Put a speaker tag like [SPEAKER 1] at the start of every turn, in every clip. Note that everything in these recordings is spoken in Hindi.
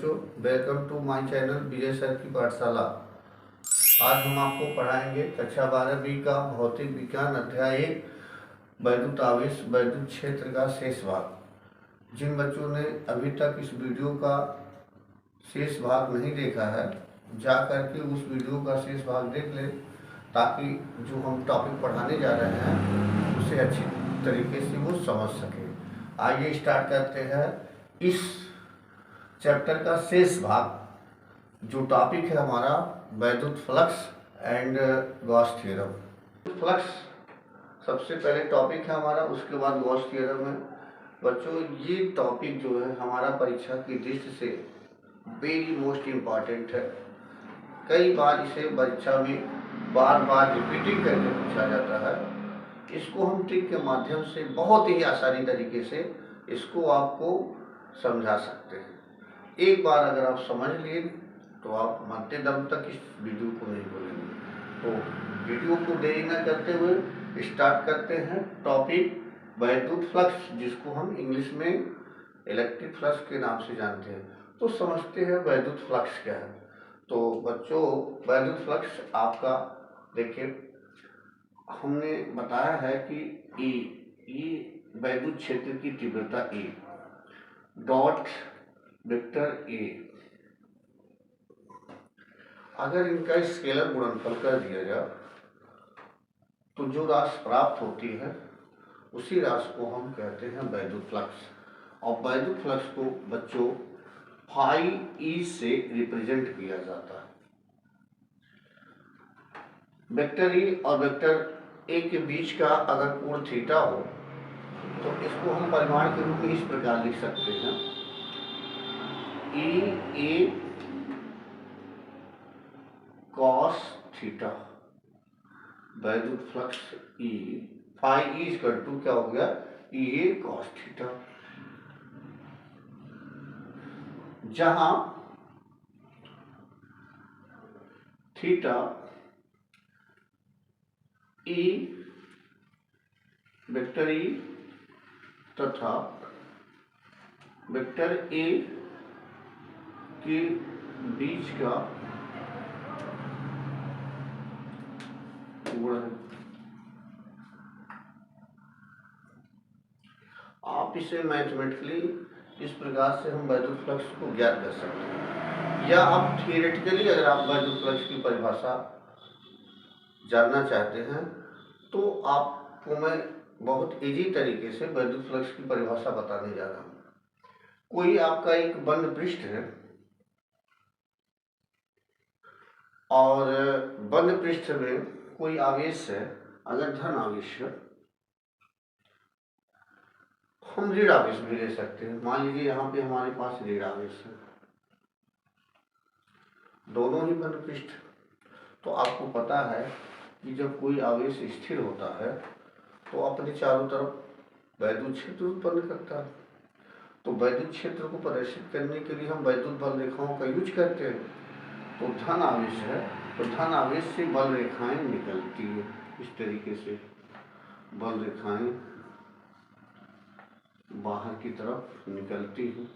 [SPEAKER 1] बच्चों, welcome to my channel Vijay sir की पाठशाला। आज हम आपको पढ़ाएंगे कक्षा 12वीं का भौतिक विज्ञान अध्याय 1 वैद्युत आवेश वैद्युत क्षेत्र का शेष भाग। जिन बच्चों ने अभी तक इस वीडियो का शेष भाग नहीं देखा है, जा करके उस वीडियो का शेष भाग देख लें, ताकि जो हम टॉपिक पढ़ाने जा रहे हैं उसे अच्छी तरीके से वो समझ सके। आइए स्टार्ट करते हैं इस चैप्टर का शेष भाग। जो टॉपिक है हमारा वैद्युत flux and Gauss theorem. Flux सबसे पहले टॉपिक है हमारा, उसके बाद गॉस थ्योरम है। बच्चों, ये टॉपिक जो है हमारा परीक्षा की दृष्टि से वेरी मोस्ट इम्पॉर्टेंट है। कई बार इसे परीक्षा में बार बार रिपीटिंग करके पूछा जाता है। इसको हम ट्रिक के माध्यम से बहुत ही आसानी तरीके से इसको आपको समझा सकते हैं। एक बार अगर आप समझ लिए तो आप मरते दम तक इस वीडियो को नहीं भूलेंगे। तो वीडियो को देरी न करते हुए स्टार्ट करते हैं टॉपिक वैद्युत फ्लक्स, जिसको हम इंग्लिश में इलेक्ट्रिक फ्लक्स के नाम से जानते हैं। तो समझते हैं वैद्युत फ्लक्स क्या है। तो बच्चों, वैद्युत फ्लक्स आपका देखिए, हमने बताया है कि ई वैद्युत क्षेत्र की तीव्रता ए डॉट वेक्टर ए। अगर इनका स्केलर गुणनफल कर दिया जाए तो जो राशि प्राप्त होती है उसी राशि को हम कहते हैं वैद्युत फ्लक्स। और वैद्युत फ्लक्स को बच्चों फाई ई से रिप्रेजेंट किया जाता है। वेक्टर ई और वेक्टर ए के बीच का अगर कोण थीटा हो तो इसको हम परिमाण के रूप में इस प्रकार लिख सकते हैं, ई ए कॉस थीटा। वैद्युत flux E phi E equal to क्या हो गया, ई ए कॉस थीटा। जहां थीटा ई वेक्टर ई तथा वेक्टर ए के बीच का कोण है। आप इसे मैथमेटिकली इस प्रकार से हम वैद्युत फ्लक्स को ज्ञात कर सकते हैं, या आप थियोरेटिकली अगर आप वैद्युत फ्लक्स की परिभाषा जानना चाहते हैं तो आपको मैं बहुत इजी तरीके से वैद्युत फ्लक्स की परिभाषा बताने जा रहा हूँ। कोई आपका एक बंद पृष्ठ है और बंद पृष्ठ में कोई आवेश है, अगर धन आवेश है, हम ऋण आवेश भी ले सकते हैं। मान लीजिए यहाँ पे हमारे पास ऋण आवेश है, दोनों ही बंद पृष्ठ। तो आपको पता है कि जब कोई आवेश स्थिर होता है तो अपने चारों तरफ वैद्युत क्षेत्र उत्पन्न करता है। तो वैद्युत क्षेत्र को प्रदर्शित करने के लिए हम वैद्युत बल रेखाओं का यूज करते हैं। तो धन आवेश है तो धन आवेश से बल रेखाएं निकलती है, इस तरीके से बल रेखाएं बाहर की तरफ निकलती हैं।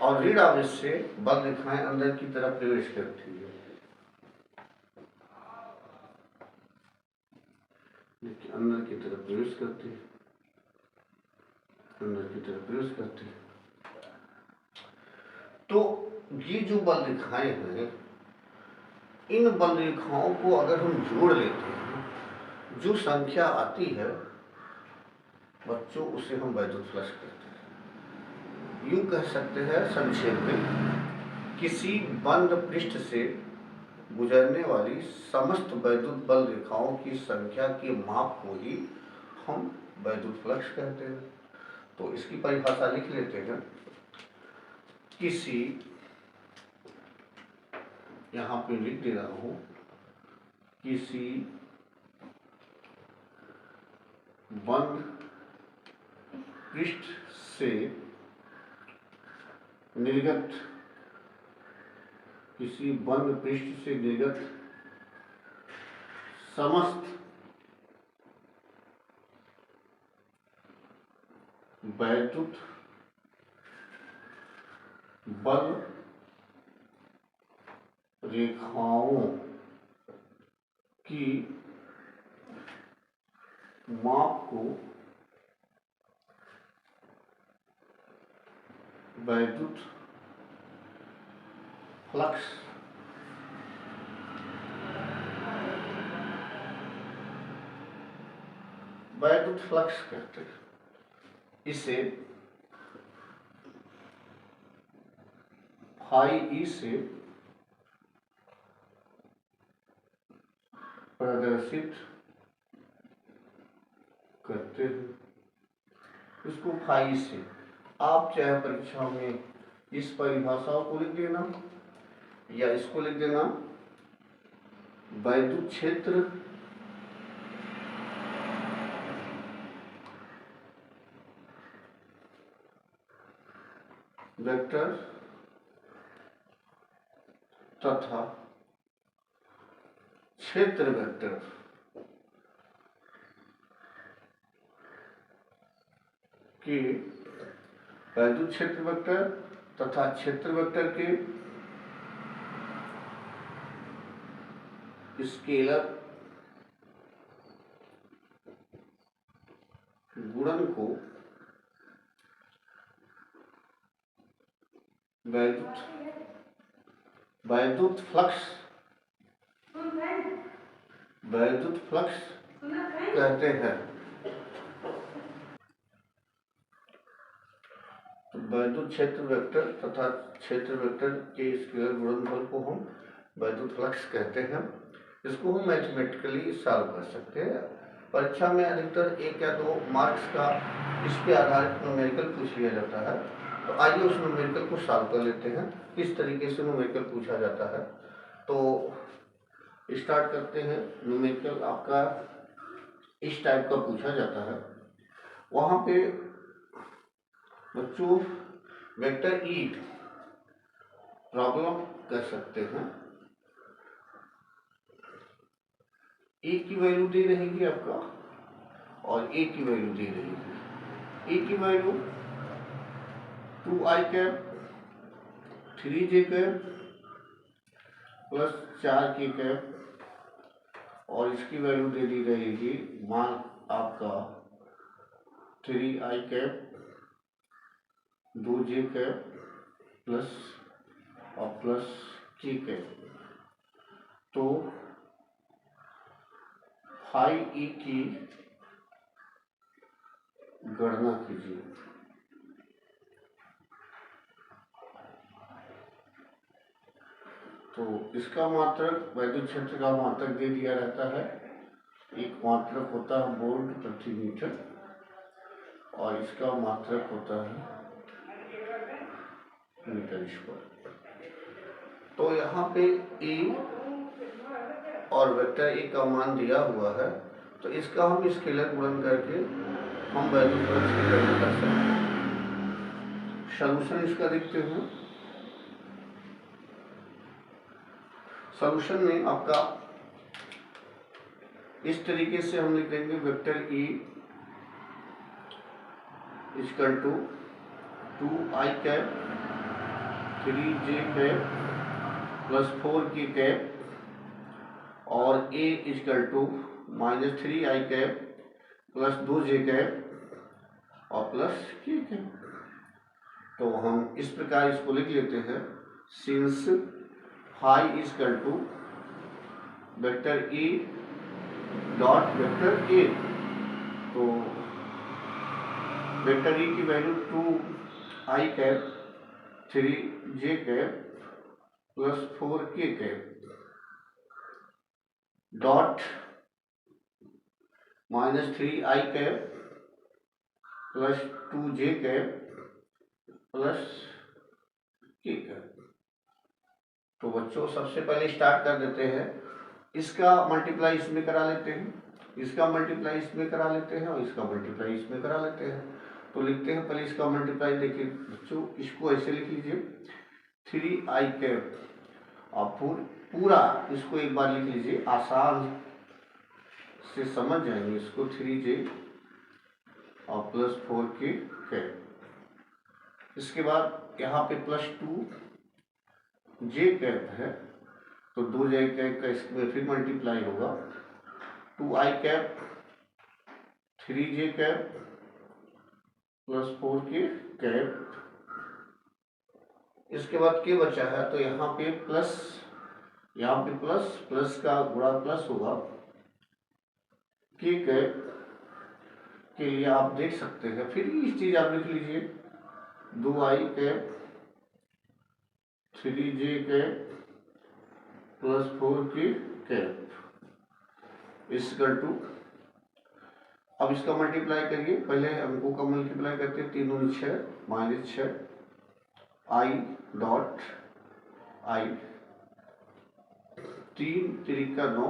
[SPEAKER 1] और ऋण आवेश से बल रेखाएं अंदर की तरफ प्रवेश करती है। देखिए, अंदर की तरफ प्रवेश करती है, अंदर की तरफ प्रवेश करती है। तो ये जो बल रेखाएं हैं, इन बल रेखाओं को अगर हम जोड़ लेते हैं, जो संख्या आती है बच्चों, उसे हम वैद्युत फ्लक्स कहते हैं। यूं कह सकते हैं संक्षेप में, किसी बंद पृष्ठ से गुजरने वाली समस्त वैद्युत बल रेखाओं की संख्या के माप को ही हम वैद्युत फ्लक्स कहते हैं। तो इसकी परिभाषा लिख लेते हैं। किसी, यहां पे लिख दे रहा हूं, किसी बंद पृष्ठ से निर्गत, किसी बंद पृष्ठ से निर्गत समस्त वैद्युत बल रेखाओं की माप को वैद्युत फ्लक्स कहते हैं। इसे फाई ई से प्रदर्शित करते हैं। इसको फाई से आप चाहे परीक्षा में इस परिभाषाओं को लिख देना या इसको लिख देना, वैद्युत क्षेत्र वेक्टर तथा क्षेत्र वेक्टर के वैद्युत क्षेत्र वेक्टर तथा क्षेत्र वेक्टर के स्केलर गुणन को वैद्युत फ्लक्स कहते हैं। तो वैद्युत क्षेत्र वेक्टर तथा क्षेत्र वेक्टर के स्केलर गुणनफल को हम वैद्युत फ्लक्स कहते हैं। इसको हम मैथमेटिकली सॉल्व कर सकते हैं। परीक्षा में अधिकतर 1 या 2 मार्क्स का इस पे आधारित न्यूमेरिकल पूछ लिया जाता है। तो आइए उस न्यूमेरिकल को सॉल्व कर लेते हैं, किस तरीके से न्यूमेरिकल पूछा जाता है। तो स्टार्ट करते हैं। न्यूमेरिकल आपका इस टाइप का पूछा जाता है। वहाँ पे बच्चों वेक्टर ई प्रॉब्लम कर सकते हैं। ए की वैल्यू दे रहेगी आपका और ए की वैल्यू दे रहेगी। ए की value 2i cap 3j cap plus 4k cap और इसकी वैल्यू दे दी रहेगी मान आपका 3i cap 2j cap plus और प्लस k कैप। तो फाई ई की गणना कीजिए। तो इसका मात्रक वैद्युत क्षेत्र का मात्रक दे दिया रहता है। एक मात्रक होता है वोल्ट प्रति मीटर और इसका मात्रक होता है मीटर स्क्वायर। तो यहाँ पे ए और वेक्टर ए का मान दिया हुआ है, तो इसका हम स्केलर गुणन करके हम वैद्युत फ्लक्स की गणना कर सकते हैं। सॉल्यूशन इसका देखते हैं। सॉल्यूशन में आपका इस तरीके से हम लिख देंगे vector E equal to 2i cap 3j cap plus 4k cap और a equal to -3i cap plus 2j cap और प्लस k कैप। तो हम इस प्रकार इसको लिख लेते हैं। Since phi equal to vector E dot vector A, तो वेक्टर ई की value 2i cap 3j cap plus 4k cap dot -3i cap plus 2j cap plus k cap. तो बच्चों सबसे पहले स्टार्ट कर देते हैं। इसका मल्टीप्लाई इसमें करा लेते हैं, इसका मल्टीप्लाई इसमें करा लेते हैं और इसका मल्टीप्लाई इसमें करा लेते हैं। तो लिखते हैं पहले इसका मल्टीप्लाई। देखिए बच्चों इसको ऐसे लिख लीजिए 3i कैप और पूरा इसको एक बार लिख लीजिए, आसान से समझ जाएंगे इसको। 3j और +4 के कैप। इसके बाद यहाँ पे +2 जे कैप है, तो 2 जे कैप का इसमें फिर मल्टीप्लाई होगा, 2i कैप, 3 जे कैप +4 के कैप। इसके बाद के बचा है, तो यहाँ पे प्लस, यहाँ पे प्लस, प्लस का गुणा प्लस होगा, के कैप के लिए आप देख सकते हैं, फिर इस चीज आप लिख लीजिए, 2i कैप, 3j कैप +4 के कैप इक्वल टू, अब इसका मल्टीप्लाई करिए, पहले अंकों का मल्टीप्लाई करते हैं, 3 दूनी 6 -6 i dot i, 3 3 9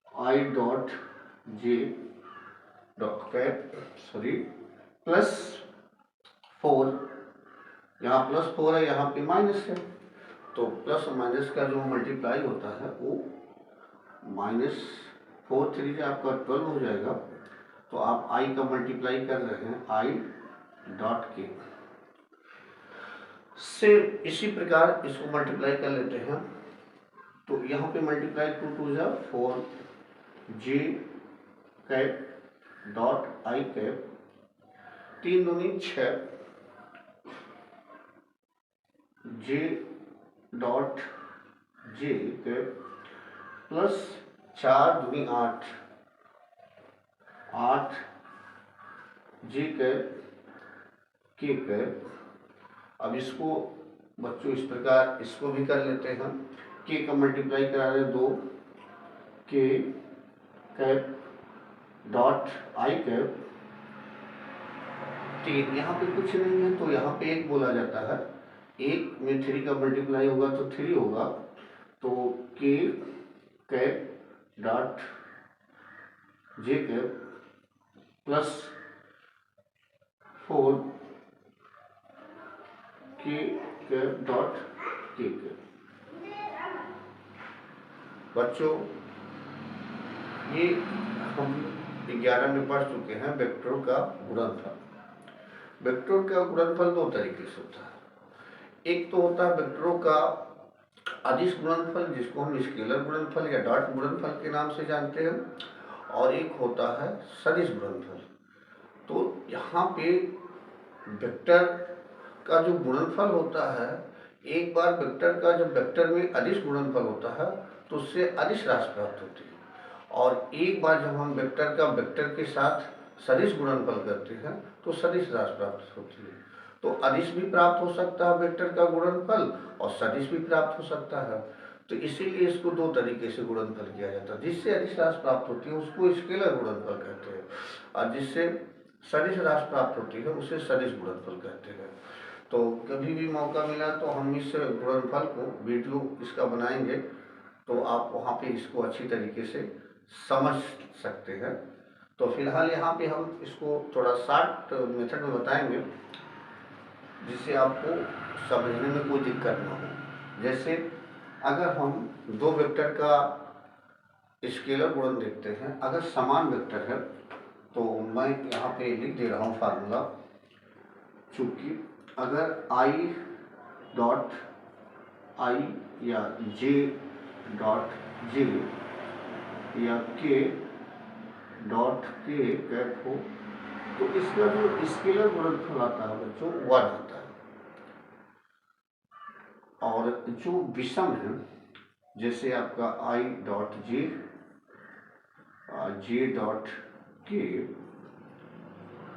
[SPEAKER 1] -i dot j dot cap, sorry, +4, यहाँ +4 है, यहाँ पे माइनस है, तो प्लस और माइनस का जो मल्टीप्लाई होता है वो -4 3 से आपका 12 हो जाएगा। तो आप i का मल्टीप्लाई कर रहे हैं, i डॉट के से इसी प्रकार इसको मल्टीप्लाई कर लेते हैं, तो यहाँ पे मल्टीप्लाई 2 2 जा 4 जे कैप डॉट आई कैप, 3 दूनी 6 जे डॉट जे कैप +4 दूनी 8 8 जे कैप के कैप। अब इसको बच्चों इस प्रकार इसको भी कर लेते हैं, के का मल्टीप्लाई करा रहे 2 के कैप डॉट आई कैप, 3, यहाँ पे कुछ नहीं है तो यहाँ पे 1 बोला जाता है, 1 में 3 का मल्टीप्लाई होगा तो 3 होगा, तो के कैप डॉट जे कैप +4 के कैप डॉट के कैप। बच्चों ये हम 11 में पढ़ चुके हैं वेक्टर का गुणनफल। वेक्टर का गुणनफल 2 तरीके से होता है, एक तो होता है वेक्टरों का अदिश गुणनफल, जिसको हम स्केलर गुणनफल या डॉट गुणनफल के नाम से जानते हैं, और एक होता है सदिश गुणनफल। तो यहाँ पे वेक्टर का जो गुणनफल होता है, एक बार वेक्टर का जब वेक्टर में अदिश गुणनफल होता है तो उससे अदिश राशि प्राप्त होती है, और एक बार जब हम वेक्टर का वेक्टर के साथ सदिश गुणनफल करते हैं तो सदिश राशि प्राप्त होती है। तो अदिश भी प्राप्त हो सकता है वेक्टर का गुणनफल, और सदिश भी प्राप्त हो सकता है, तो इसीलिए इसको 2 तरीके से गुणनफल किया जाता है। जिससे अदिश राशि प्राप्त होती है उसको स्केलर गुणनफल कहते हैं, और जिससे सदिश राशि प्राप्त होती है उसे सदिश गुणनफल कहते हैं। तो कभी भी मौका मिला तो हम इस गुणनफल को वीडियो इसका बनाएंगे, तो आप वहाँ पे इसको अच्छी तरीके से समझ सकते हैं। तो फिलहाल यहाँ पे हम इसको थोड़ा शॉर्ट मेथड में बताएंगे, जिससे आपको समझने में कोई दिक्कत ना हो। जैसे अगर हम 2 वेक्टर का स्केलर गुणन देखते हैं, अगर समान वेक्टर है तो मैं यहाँ पे लिख दे रहा हूँ फार्मूला, चूँकि अगर i डॉट आई या j डॉट जे या k डॉट के कैप हो, तो इसका जो स्केलर गुणनफल आता है बच्चों 1 आता है, और जो विषम है जैसे आपका i dot J, J dot के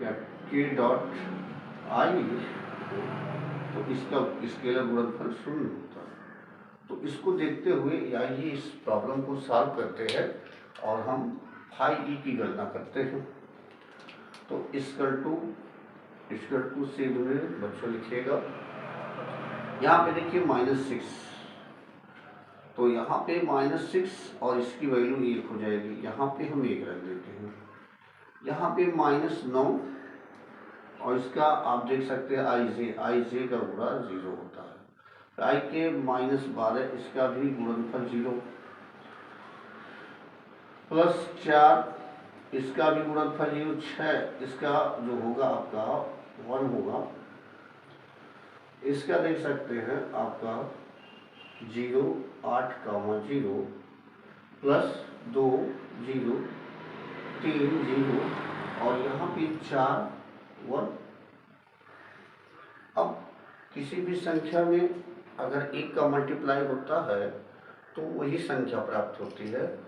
[SPEAKER 1] या k डॉट आई, तो इसका स्केलर गुणनफल 0 होता है। तो इसको देखते हुए आइए इस प्रॉब्लम को सॉल्व करते हैं और हम फाई ई की गणना करते हैं। तो इक्वल टू से बच्चों लिखिएगा, यहाँ पे देखिए -6, तो यहाँ पे -6 और इसकी वैल्यू 1 हो जाएगी, यहाँ पे हम 1 रख देते हैं, यहाँ पे -9 और इसका आप देख सकते हैं आई जे का गुणा 0 होता है, आई के -12 इसका भी गुणनफल 0, +4 इसका भी गुणनफल 0 6, इसका जो होगा आपका 1 होगा। इसका देख सकते हैं आपका 0 8 0 प्लस 2 0 3 0 और यहाँ पे 4 1। अब किसी भी संख्या में अगर 1 का मल्टीप्लाई होता है तो वही संख्या प्राप्त होती है,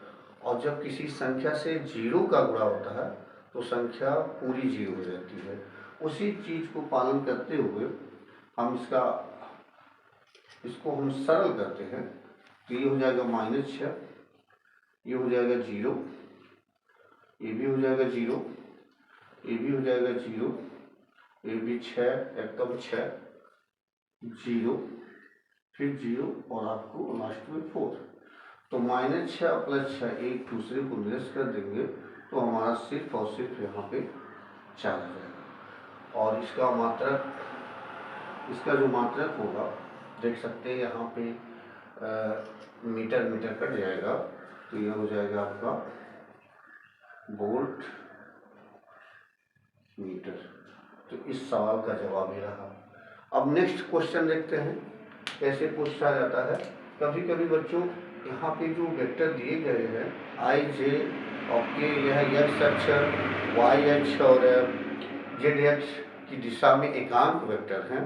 [SPEAKER 1] और जब किसी संख्या से 0 का गुणा होता है तो संख्या पूरी 0 हो जाती है। उसी चीज़ को पालन करते हुए हम इसको हम सरल करते हैं। तो ये हो जाएगा -6, ये हो जाएगा 0, ये भी हो जाएगा 0, ये भी हो जाएगा 0, ये भी 6 एकदम 6 0, फिर 0 और आपको लास्ट में 4। तो -6 + 6 एक दूसरे को निरस्त कर देंगे तो हमारा सिर्फ और सिर्फ यहाँ पे 4 आ जाएगा। और इसका जो मात्रक होगा देख सकते हैं यहाँ पे मीटर कट जाएगा, तो यह हो जाएगा आपका वोल्ट मीटर। तो इस सवाल का जवाब ये रहा। अब नेक्स्ट क्वेश्चन देखते हैं कैसे पूछा जाता है। कभी कभी बच्चों यहाँ पे जो वेक्टर दिए गए हैं i j और k, यह x अक्ष y अक्ष और z अक्ष की दिशा में एकांक वेक्टर हैं।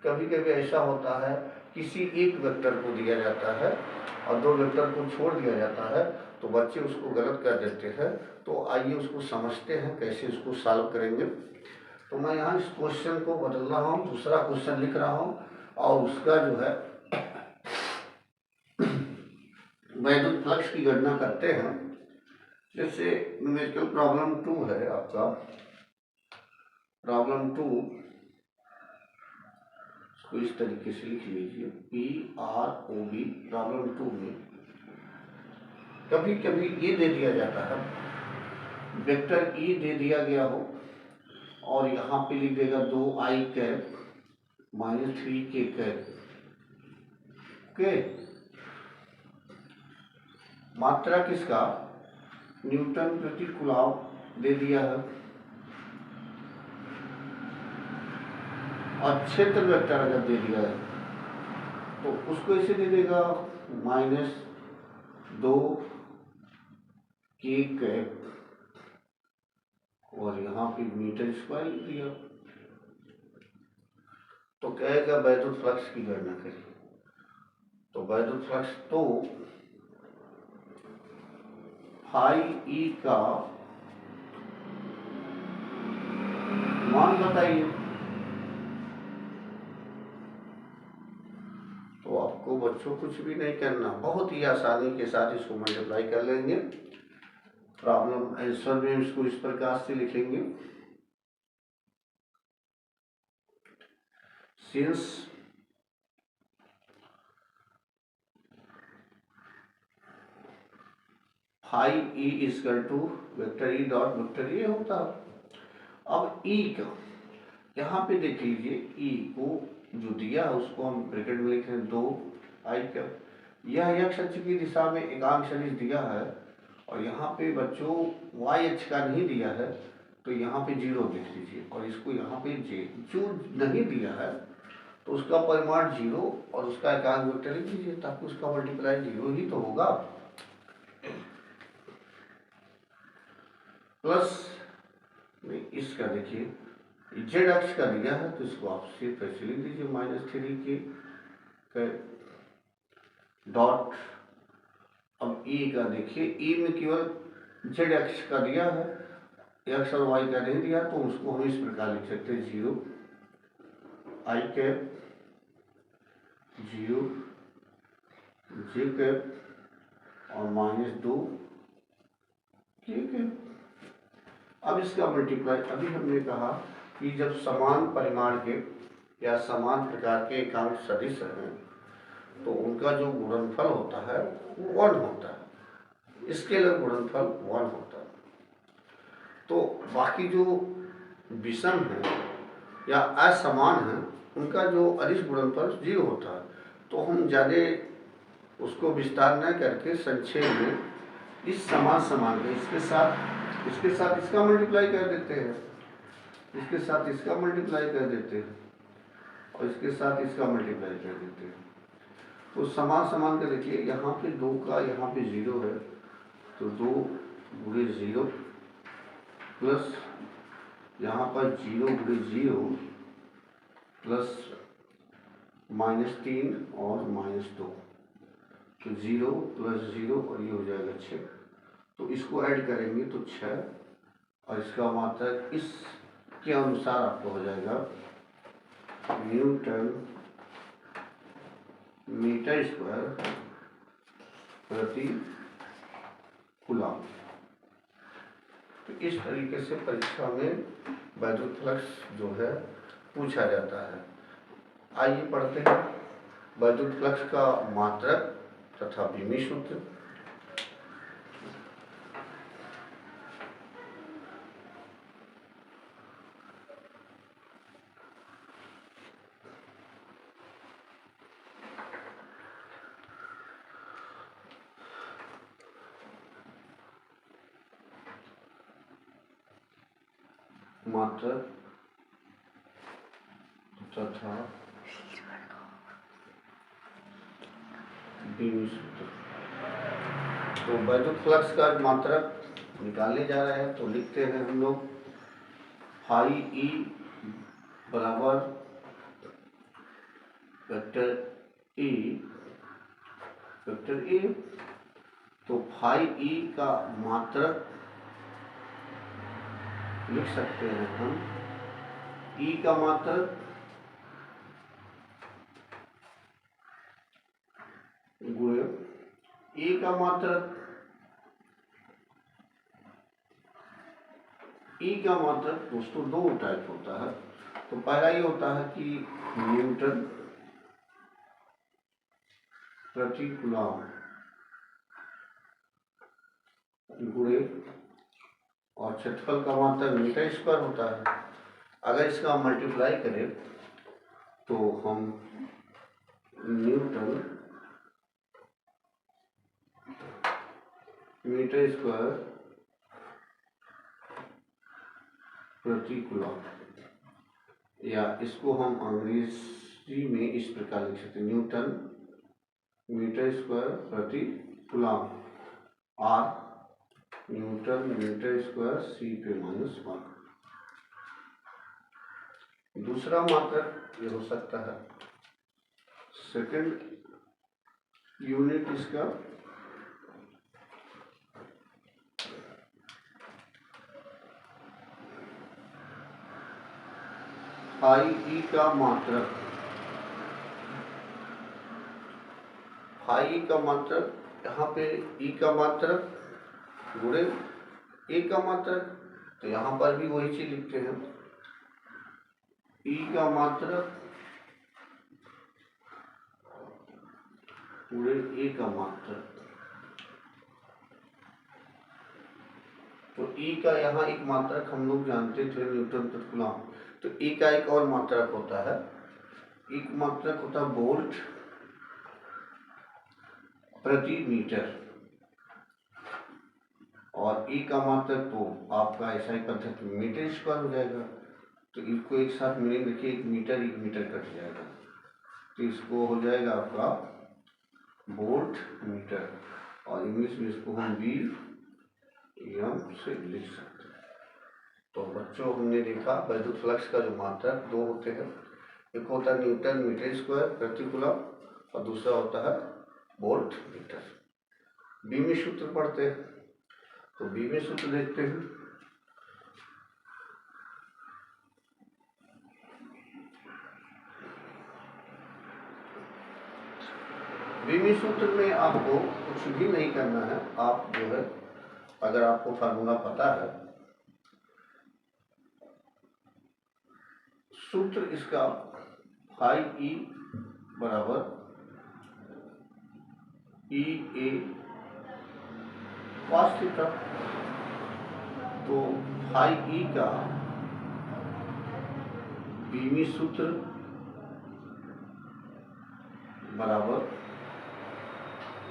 [SPEAKER 1] कभी कभी ऐसा होता है किसी एक वेक्टर को दिया जाता है और दो वेक्टर को छोड़ दिया जाता है तो बच्चे उसको गलत कर देते हैं। तो आइए उसको समझते हैं कैसे उसको सॉल्व करेंगे। तो मैं यहाँ इस क्वेश्चन को बदल रहा हूँ, दूसरा क्वेश्चन लिख रहा हूँ और उसका जो है वैद्युत फ्लक्स की गणना करते हैं। जैसे न्यूमेरिकल प्रॉब्लम 2 है आपका, प्रॉब्लम 2 इसको इस तरीके से लिख लीजिए PROB। प्रॉब्लम 2 में कभी कभी ये दे दिया जाता है, वेक्टर E दे दिया गया हो और यहाँ पे लिख देगा 2i कैप -3k कैप के। मात्रा किसका न्यूटन प्रति कूलॉम दे दिया है और क्षेत्र वेक्टर अगर दे दिया है तो उसको ऐसे दे देगा -2k कैप और यहाँ पे मीटर स्क्वायर लिख दिया। तो कहेगा वैद्युत फ्लक्स की गणना करिए। तो वैद्युत फ्लक्स तो फाई ई का मान बताइए। तो आपको बच्चों कुछ भी नहीं करना, बहुत ही आसानी के साथ इसको मल्टीप्लाई कर लेंगे। प्रॉब्लम आंसर में इसको इस प्रकार से लिखेंगे, since phi E equal to vector E dot vector A होता है। अब ई का यहाँ पे देख लीजिए, ई को जो दिया है उसको हम ब्रैकेट में लिख रहे हैं 2i का। यह x अक्ष की दिशा में एकांक सदिश दिया है और यहाँ पे बच्चों y अक्ष का नहीं दिया है तो यहाँ पे 0 लिख लीजिए और इसको यहाँ पे j। जो नहीं दिया है तो उसका परिमाण 0 और उसका एकांक वेक्टर लिख लीजिए ताकि उसका मल्टीप्लाई 0 ही तो होगा। प्लस में इसका देखिए z अक्ष का दिया है तो इसको आप सिर्फ ऐसे लिख दीजिए -3k डॉट। अब e का देखिए, e में केवल z अक्ष का दिया है, x और y का नहीं दिया, तो उसको हम इस प्रकार लिख सकते हैं 0 i कैप 0 j कैप और -2 k कैप। अब इसका मल्टीप्लाई, अभी हमने कहा कि जब समान परिमाण के या समान प्रकार के एकांक सदिश हैं तो उनका जो गुणनफल होता है वो 1 होता है, स्केलर गुणनफल 1 होता है। तो बाकी जो विषम है या असमान है उनका जो अदिश गुणनफल 0 होता है। तो हम ज़्यादा उसको विस्तार न करके संक्षेप में इस समान के इसके साथ इसके साथ इसका मल्टीप्लाई कर देते हैं, इसके साथ इसका मल्टीप्लाई कर देते हैं और इसके साथ इसका मल्टीप्लाई कर देते हैं। तो समान समान का देखिए, यहाँ पे 2 का यहाँ पे 0 है, तो 2 गुणे 0 प्लस यहाँ पर 0 गुणे 0 प्लस -3 और -2, तो 0 प्लस 0 और ये हो जाएगा 6। तो इसको ऐड करेंगे तो 6 और इसका मात्रक इसके अनुसार आपको हो जाएगा न्यूटन मीटर स्क्वायर प्रति कूलम। तो इस तरीके से परीक्षा में वैद्युत फ्लक्स जो है पूछा जाता है। आइए पढ़ते हैं वैद्युत फ्लक्स का मात्रक तथा बीमी सूत्र। मात्रक तथा बीमी सूत्र। तो वैद्युत फ्लक्स का मात्रक निकालने जा रहे हैं, तो लिखते हैं हम लोग फाई ई बराबर वेक्टर ई वेक्टर ए। तो फाई ई का मात्रक लिख सकते हैं हम, ई का मात्रक गुणे ए का मात्रक, ई का मात्रक दोस्तों 2 टाइप होता है। तो पहला ये होता है कि न्यूटन प्रति कूलम गुणे, और क्षेत्रफल का मात्रक मीटर स्क्वायर होता है। अगर इसका मल्टीप्लाई करें तो हम न्यूटन मीटर स्क्वायर प्रति कूलम, या इसको हम अंग्रेजी में इस प्रकार लिख सकते हैं न्यूटन मीटर स्क्वायर प्रति coulomb, or newton metre square C पे -1। दूसरा मात्रक ये हो सकता है, सेकंड यूनिट इसका फाई ई का मात्रक, फाई ई का मात्रक, यहाँ पे ई का मात्रक गुणे ए का मात्रक, तो यहाँ पर भी वही चीज लिखते हैं, ई का मात्रक गुणे ए का मात्रक। तो ई का यहाँ एक मात्रक हम लोग जानते थे न्यूटन प्रति कूलम, तो ई का एक और मात्रक होता है, एक मात्रक होता है वोल्ट प्रति मीटर, और ई का मात्रक तो आपका ऐसा ही पद्धति मीटर स्क्वायर हो जाएगा। तो इसको एक साथ मीनिंग देखिए, एक मीटर कट जाएगा, तो इसको हो जाएगा आपका वोल्ट मीटर, और इंग्लिश में इसको हम वी एम से लिख सकते हैं। तो बच्चों हमने देखा वैद्युत फ्लक्स का जो मात्रक 2 होते हैं, एक होता है न्यूटन मीटर स्क्वायर प्रति कूलम और दूसरा होता है वोल्ट मीटर। बीमी सूत्र पढ़ते हैं, तो बीमी सूत्र देखते हैं। बीमी सूत्र में आपको कुछ भी नहीं करना है, आप जो है अगर आपको फार्मूला पता है, सूत्र इसका फाई ई बराबर ई ए कॉस थीटा। तो फाई ई का बीमी सूत्र बराबर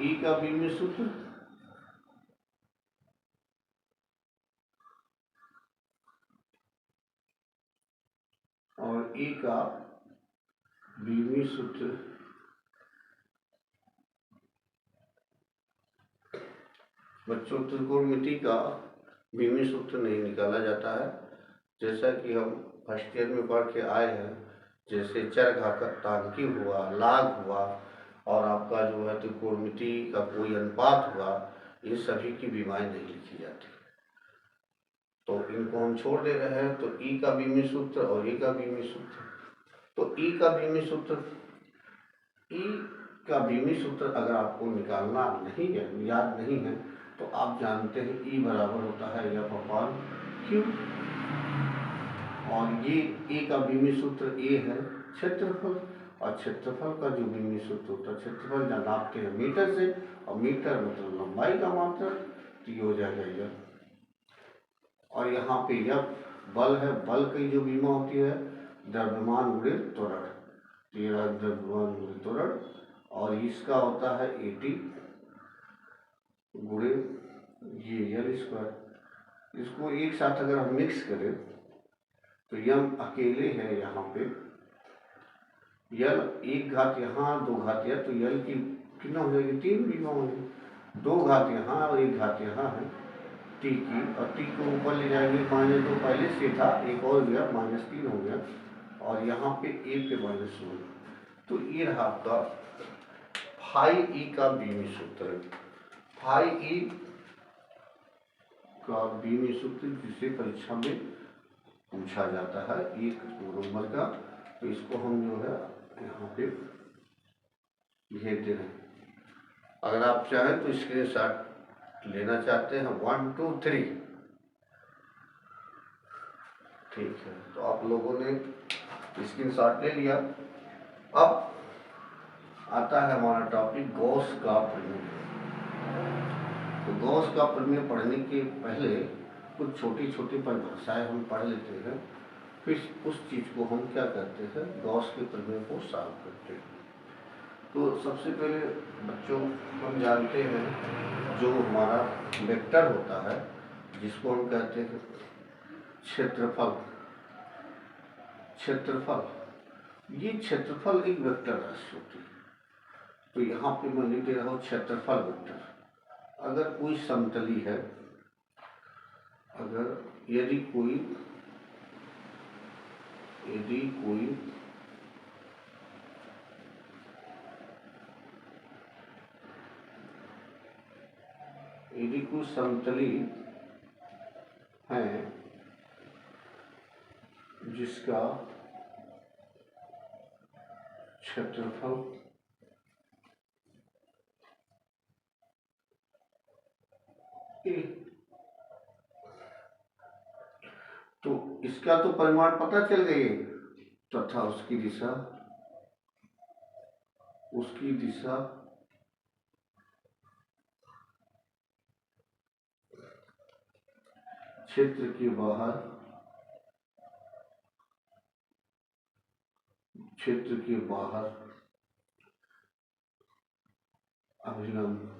[SPEAKER 1] ई का बीमी सूत्र ई का बीमी सूत्र बच्चों त्रिकोणमिति का बीमी सूत्र नहीं निकाला जाता है। जैसा कि हम फर्स्ट ईयर में पढ़ के आए हैं, जैसे चरघातांकी हुआ, लाघ हुआ और आपका जो है त्रिकोणमिति का कोई अनुपात हुआ, ये सभी की बीमाएं नहीं लिखी जाती, तो इनको हम छोड़ दे रहे हैं। तो ई का बीमी सूत्र और ई का बीमी सूत्र, तो ई का बीमी सूत्र, ई का बीमी सूत्र अगर आपको निकालना नहीं है, याद नहीं है, तो आप जानते हैं ई बराबर होता है एफ अपॉन क्यू, और ये ए का बीमी सूत्र ए है क्षेत्रफल, और क्षेत्रफल का जो बीमी सूत्र होता है, क्षेत्रफल जहाँ नापते हैं मीटर से, और मीटर मतलब लंबाई का मात्रा, तो ये हो जाएगा यह। और यहाँ पे यह बल है, बल की जो बीमा होती है द्रव्यमान गुणित त्वरण, तो ये द्रव्यमान गुणित त्वरण, और इसका होता है 80 गुणित ये यल स्क्वायर। इसको एक साथ अगर हम मिक्स करें तो यम अकेले है यहाँ पे, यल एक घात यहाँ, दो घात यहाँ, तो यल की कितना हो जाएगी, 3 बीमा होगी, 2 घात यहाँ और 1 घात यहाँ है टी की, और टी को ऊपर ले जाएंगे, -2 पहले से था, एक और गया -3 हो गया, और यहाँ पे 1 पे -1, तो ये रहा आपका फाई ई का बीमी सूत्र। फाई ई का बीमी सूत्र जिसे परीक्षा में पूछा जाता है 1 नंबर का, तो इसको हम जो है यहाँ पे भेज दे रहे हैं। अगर आप चाहें तो स्क्रीनशॉट लेना चाहते हैं 1 2 3, ठीक है, तो आप लोगों ने स्क्रीनशॉट ले लिया। अब आता है हमारा टॉपिक गॉस का प्रमेय। तो गॉस का प्रमेय पढ़ने के पहले कुछ छोटी छोटी परिभाषाएं हम पढ़ लेते हैं, फिर उस चीज़ को हम क्या करते हैं, गॉस के प्रमेय को सॉल्व करते हैं। तो सबसे पहले बच्चों हम जानते हैं जो हमारा वेक्टर होता है, जिसको हम कहते हैं क्षेत्रफल। क्षेत्रफल, ये क्षेत्रफल एक वेक्टर राशि होती है। तो यहाँ पे मैं लिख दे रहा हूँ क्षेत्रफल वेक्टर। अगर कोई समतली है, अगर यदि कोई समतली है जिसका क्षेत्रफल तो इसका तो परिमाण पता चल गई तथा उसकी दिशा क्षेत्र के बाहर अभिलंब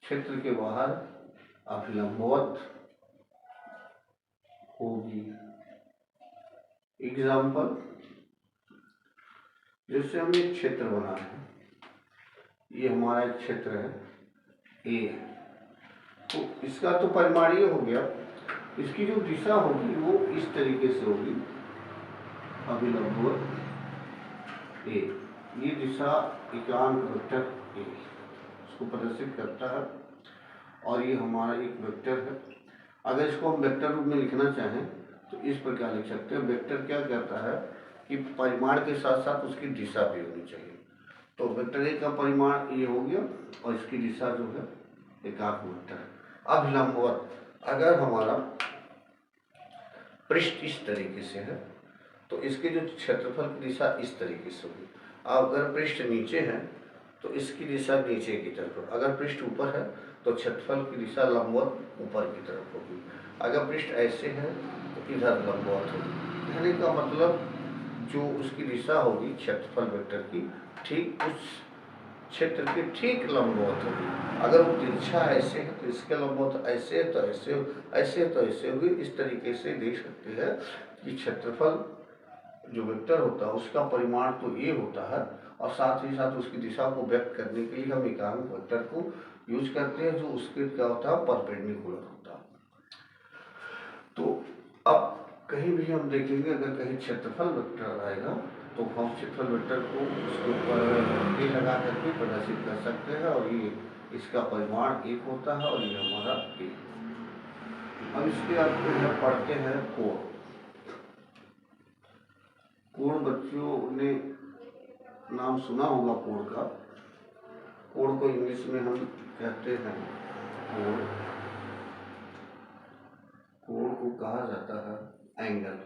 [SPEAKER 1] क्षेत्र के बाहर अभिलंबवत होगी। एग्जाम्पल, जैसे हम एक क्षेत्र बना है, ये हमारा एक क्षेत्र है ए, तो इसका तो परिमाण ये हो गया, इसकी जो दिशा होगी वो इस तरीके से होगी, अभिलंबवत ए, ये दिशा एकांक वेक्टर ए इसको प्रदर्शित करता है, और ये हमारा एक वेक्टर है। अगर इसको हम वेक्टर रूप में लिखना चाहें तो इस प्रकार लिख सकते हैं। वेक्टर क्या कहता है कि परिमाण के साथ साथ उसकी दिशा भी होनी चाहिए। तो वेक्टर ए का परिमाण ये हो गया और इसकी दिशा जो है एकांक वेक्टर है। अभिलंबवत, अगर हमारा पृष्ठ इस तरीके से है तो इसके जो क्षेत्रफल की दिशा इस तरीके से होगी। अगर पृष्ठ नीचे है तो इसकी दिशा नीचे की तरफ, अगर पृष्ठ ऊपर है तो क्षेत्रफल की दिशा लंबवत ऊपर की तरफ होगी। अगर पृष्ठ ऐसे है तो इधर लंबवत होगी। कहने का मतलब जो उसकी दिशा होगी क्षेत्रफल वेक्टर की, ठीक उस क्षेत्र के ठीक लंबवत होगी। अगर वो तिरछा ऐसे है तो इसके लंबवत ऐसे है तो ऐसे, ऐसे तो ऐसे होगी। इस तरीके से देख सकते हैं कि क्षेत्रफल जो वेक्टर होता है उसका परिमाण तो ये होता है, और साथ ही साथ उसकी दिशा को व्यक्त करने के लिए हम एकांक वेक्टर को यूज करते हैं, जो उसके क्या होता है, परपेंडिकुलर होता है। तो अब कहीं भी हम देखेंगे अगर कहीं क्षेत्रफल वेक्टर आएगा तो हम क्षेत्रफल वेक्टर को उसके ऊपर ए लगा करके प्रदर्शित कर सकते हैं, और ये इसका परिमाण एक होता है और ये हमारा ए। अब इसके आप पढ़ते हैं कोण। कोण बच्चों ने नाम सुना होगा कोण का। कोण को इंग्लिश में हम कहते हैं कोण। कोण को कहा जाता है एंगल।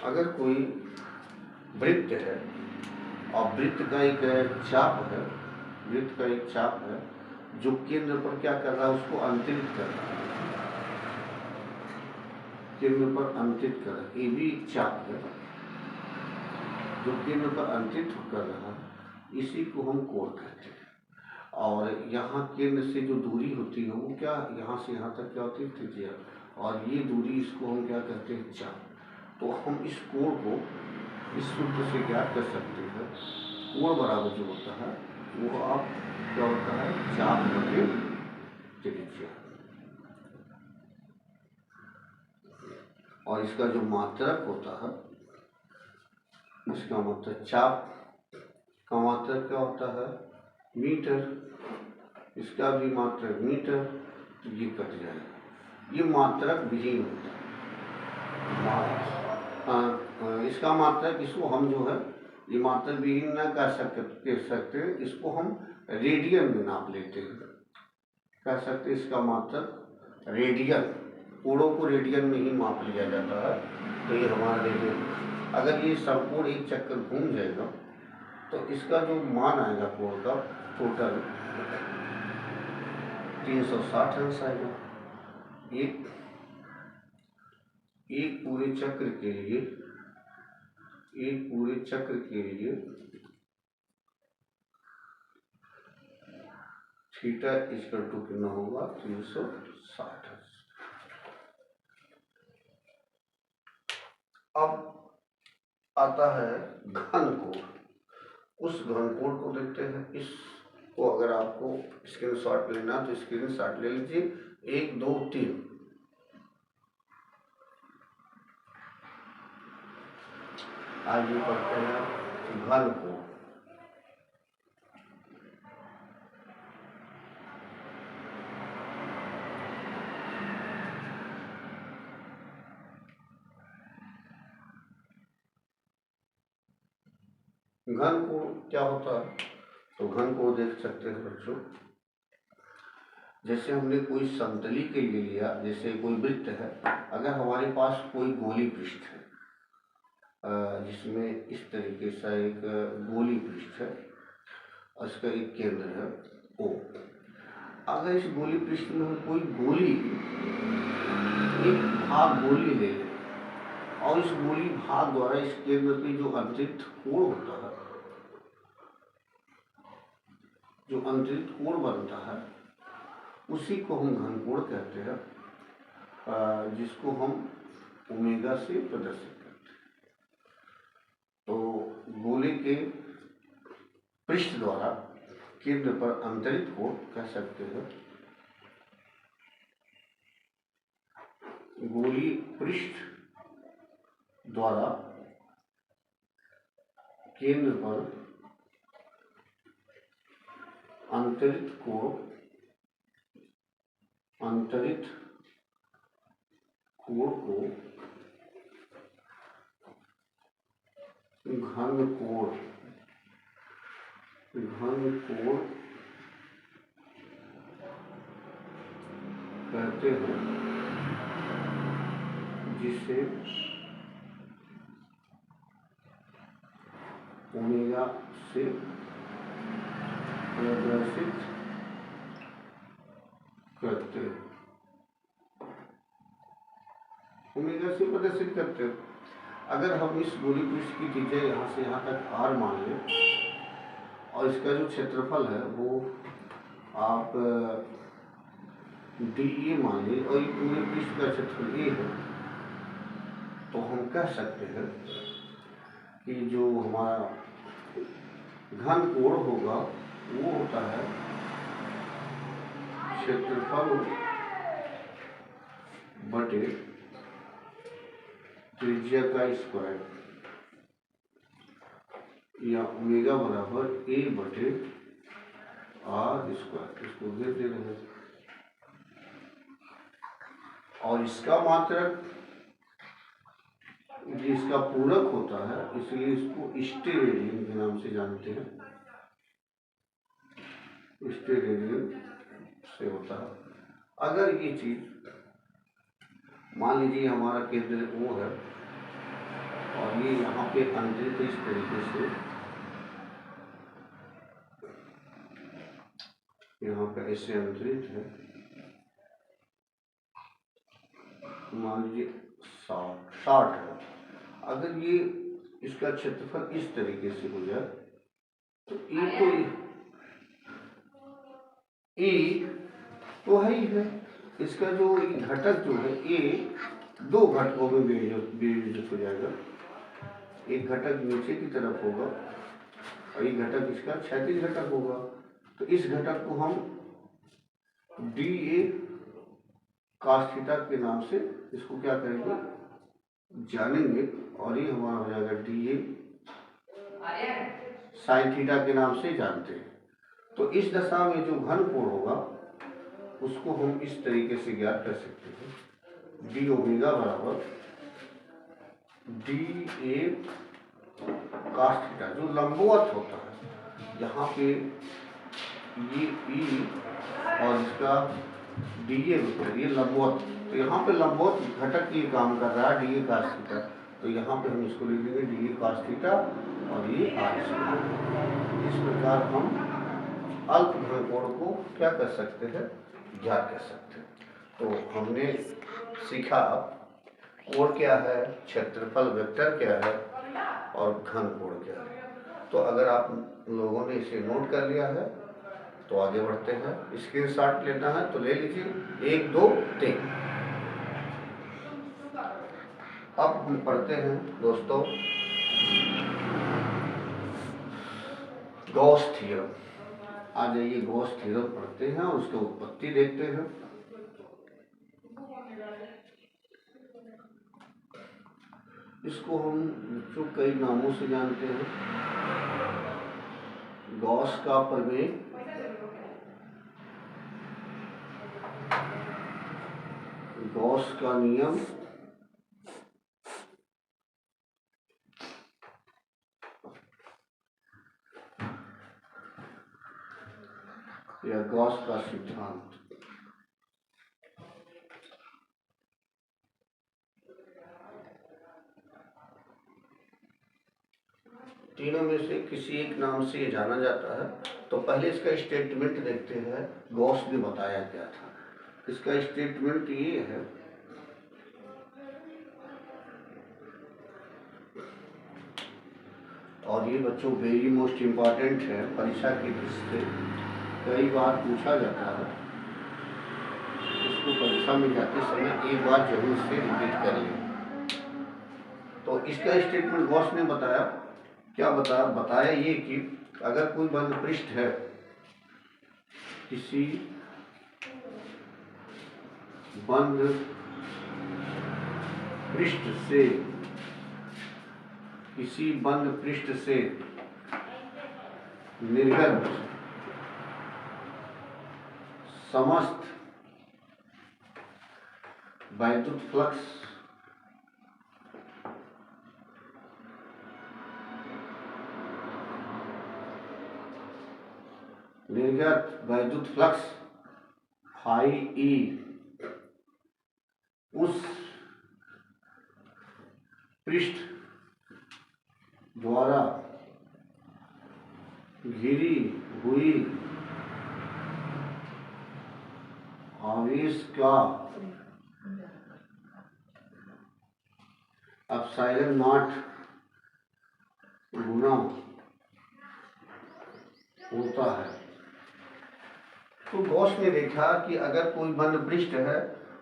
[SPEAKER 1] अगर कोई वृत्त है और वृत्त का एक चाप है, वृत्त का एक चाप है जो केंद्र पर क्या कर रहा है, उसको अंतरित कर रहा है, केंद्र पर अंतरित कर रहा है। ये भी एक चाप है जो केंद्र पर अंतरित कर रहा है, इसी को हम कोण कहते हैं। और यहाँ केंद्र से जो दूरी होती है वो क्या, यहाँ से यहाँ तक क्या होती है, त्रिज्या, और ये दूरी इसको हम क्या कहते हैं, चाप। तो हम इस कोण को इस सूत्र से क्या कर सकते हैं, कोण बराबर जो होता है वो आप क्या होता है, चाप बटे त्रिज्या। और इसका जो मात्रक होता है, इसका मतलब चाप का मात्रक क्या होता है, मीटर, इसका भी मात्रक मीटर, तो ये कट जाएगा, ये मात्रक विहीन होता है। इसका मात्रक, इसको हम जो है ये मात्रक विहीन ना कर सकते, इसको हम रेडियन में नाप लेते हैं, कह सकते इसका मात्रक रेडियन, कोणों को रेडियन में ही माप लिया जाता है। तो ये हमारा रेडियन, अगर ये संपूर्ण एक चक्कर घूम जाएगा तो इसका जो मान आएगा कोण का टोटल 360 अंश आएगा। एक पूरे चक्र के लिए, एक पूरे चक्र के लिए थीटा इक्वल टू कितना होगा, 360 अंश। अब आता है घन कोण। उस घन कोण को देखते हैं। इसको अगर आपको स्क्रीनशॉट लेना तो स्क्रीनशॉट ले लीजिए, 1 2 3। आगे पढ़ते हैं घन कोण। घन कोण क्या होता है, तो घन कोण देख सकते हैं बच्चों, जैसे हमने कोई समतली के लिए लिया, जैसे कोई वृत्त है, अगर हमारे पास कोई गोली पृष्ठ है जिसमें इस तरीके से एक गोली पृष्ठ है, उसका एक केंद्र है O। अगर इस गोली पृष्ठ में हम कोई गोली, एक भाग गोली ले लें और इस गोली भाग द्वारा इस केंद्र पे जो अंतरित कोण होता है, जो अंतरित कोण बनता है, उसी को हम घन कोण कहते हैं, जिसको हम ओमेगा से प्रदर्शित करते हैं। तो गोले के पृष्ठ द्वारा केंद्र पर अंतरित कोण कह सकते हैं, गोली पृष्ठ द्वारा केंद्र पर अंतरित कोण, अंतरित कोण को घन कोण, घन कोण कहते हैं, जिसे ओमेगा से प्रदर्शित करते हैं, ओमेगा से प्रदर्शित करते हैं। अगर हम इस गोली पृष्ठ की त्रिज्या यहाँ से यहाँ तक r मान लें और इसका जो क्षेत्रफल है वो आप DA मान लें और ये पूरे पृष्ठ का क्षेत्रफल A है, तो हम कह सकते हैं कि जो हमारा घन कोण होगा वो होता है क्षेत्रफल बटे त्रिज्या का स्क्वायर या ओमेगा बराबर A बटे R स्क्वायर। इसको दे रहे हैं और इसका मात्रक जिसका पूरक होता है, इसलिए इसको स्टेरेडियन के नाम से जानते हैं। स्टेरेडियन से होता है। अगर ये चीज मान लीजिए हमारा केंद्र O है और ये यहाँ पे अंतरित इस तरीके से, यहाँ पे ऐसे अंतरित है, मान लीजिए 60 है। अगर ये इसका क्षेत्रफल इस तरीके से हो जाए तो ए तो है ही है। इसका जो घटक जो है ए दो घटकों में विभाजित हो जाएगा। एक घटक नीचे की तरफ होगा और एक घटक इसका क्षैतिज घटक होगा। तो इस घटक को हम DA cos थीटा के नाम से इसको क्या करेंगे जानेंगे और ये हमारा हो जाएगा DA sin थीटा के नाम से जानते हैं। तो इस दशा में जो घन कोण होगा उसको हम इस तरीके से ज्ञात कर सकते हैं। डी ओमेगा बराबर DA cos थीटा जो लंबवत होता है, यहाँ पे ये E और इसका DA वेक्टर ये लंबवत, तो यहाँ पे लंबवत घटक ये काम कर रहा है DA cos थीटा, तो यहाँ पे हम इसको लिख देंगे DA cos थीटा और ये R स्क्वायर। इस प्रकार हम अल्प घन कोण को क्या कर सकते हैं ज्ञात कर सकते हैं। तो हमने सीखा कोण क्या है, क्षेत्रफल वेक्टर क्या है और घन कोण क्या है। तो अगर आप लोगों ने इसे नोट कर लिया है तो आगे बढ़ते हैं। स्क्रीनशॉट लेना है तो ले लीजिए 1 2 3। अब हम पढ़ते हैं दोस्तों गॉस थ्योरम। आ जाइए गॉस थ्योरम पढ़ते हैं और उसकी उत्पत्ति देखते हैं। इसको हम जो कई नामों से जानते हैं, गॉस का प्रमेय, गॉस का नियम, या गॉस का सिद्धांत। तीनों में से किसी एक नाम से ये जाना जाता है। तो पहले इसका स्टेटमेंट देखते हैं, गॉस ने बताया क्या था। इसका स्टेटमेंट ये है, और ये बच्चों वेरी मोस्ट इम्पॉर्टेंट है, परीक्षा की दृष्टि से कई बार पूछा जाता है। इसको परीक्षा में जाते समय एक बार जरूर से रिपीट कर लें। तो इसका स्टेटमेंट गॉस ने बताया, क्या बताया ये कि अगर कोई बंद पृष्ठ है, किसी बंद पृष्ठ से निर्गत समस्त वैद्युत फ्लक्स फाई ई उस पृष्ठ द्वारा घिरी हुई आवेश का एप्सिलॉन नॉट गुना होता है। तो गॉस ने देखा कि अगर कोई बंद पृष्ठ है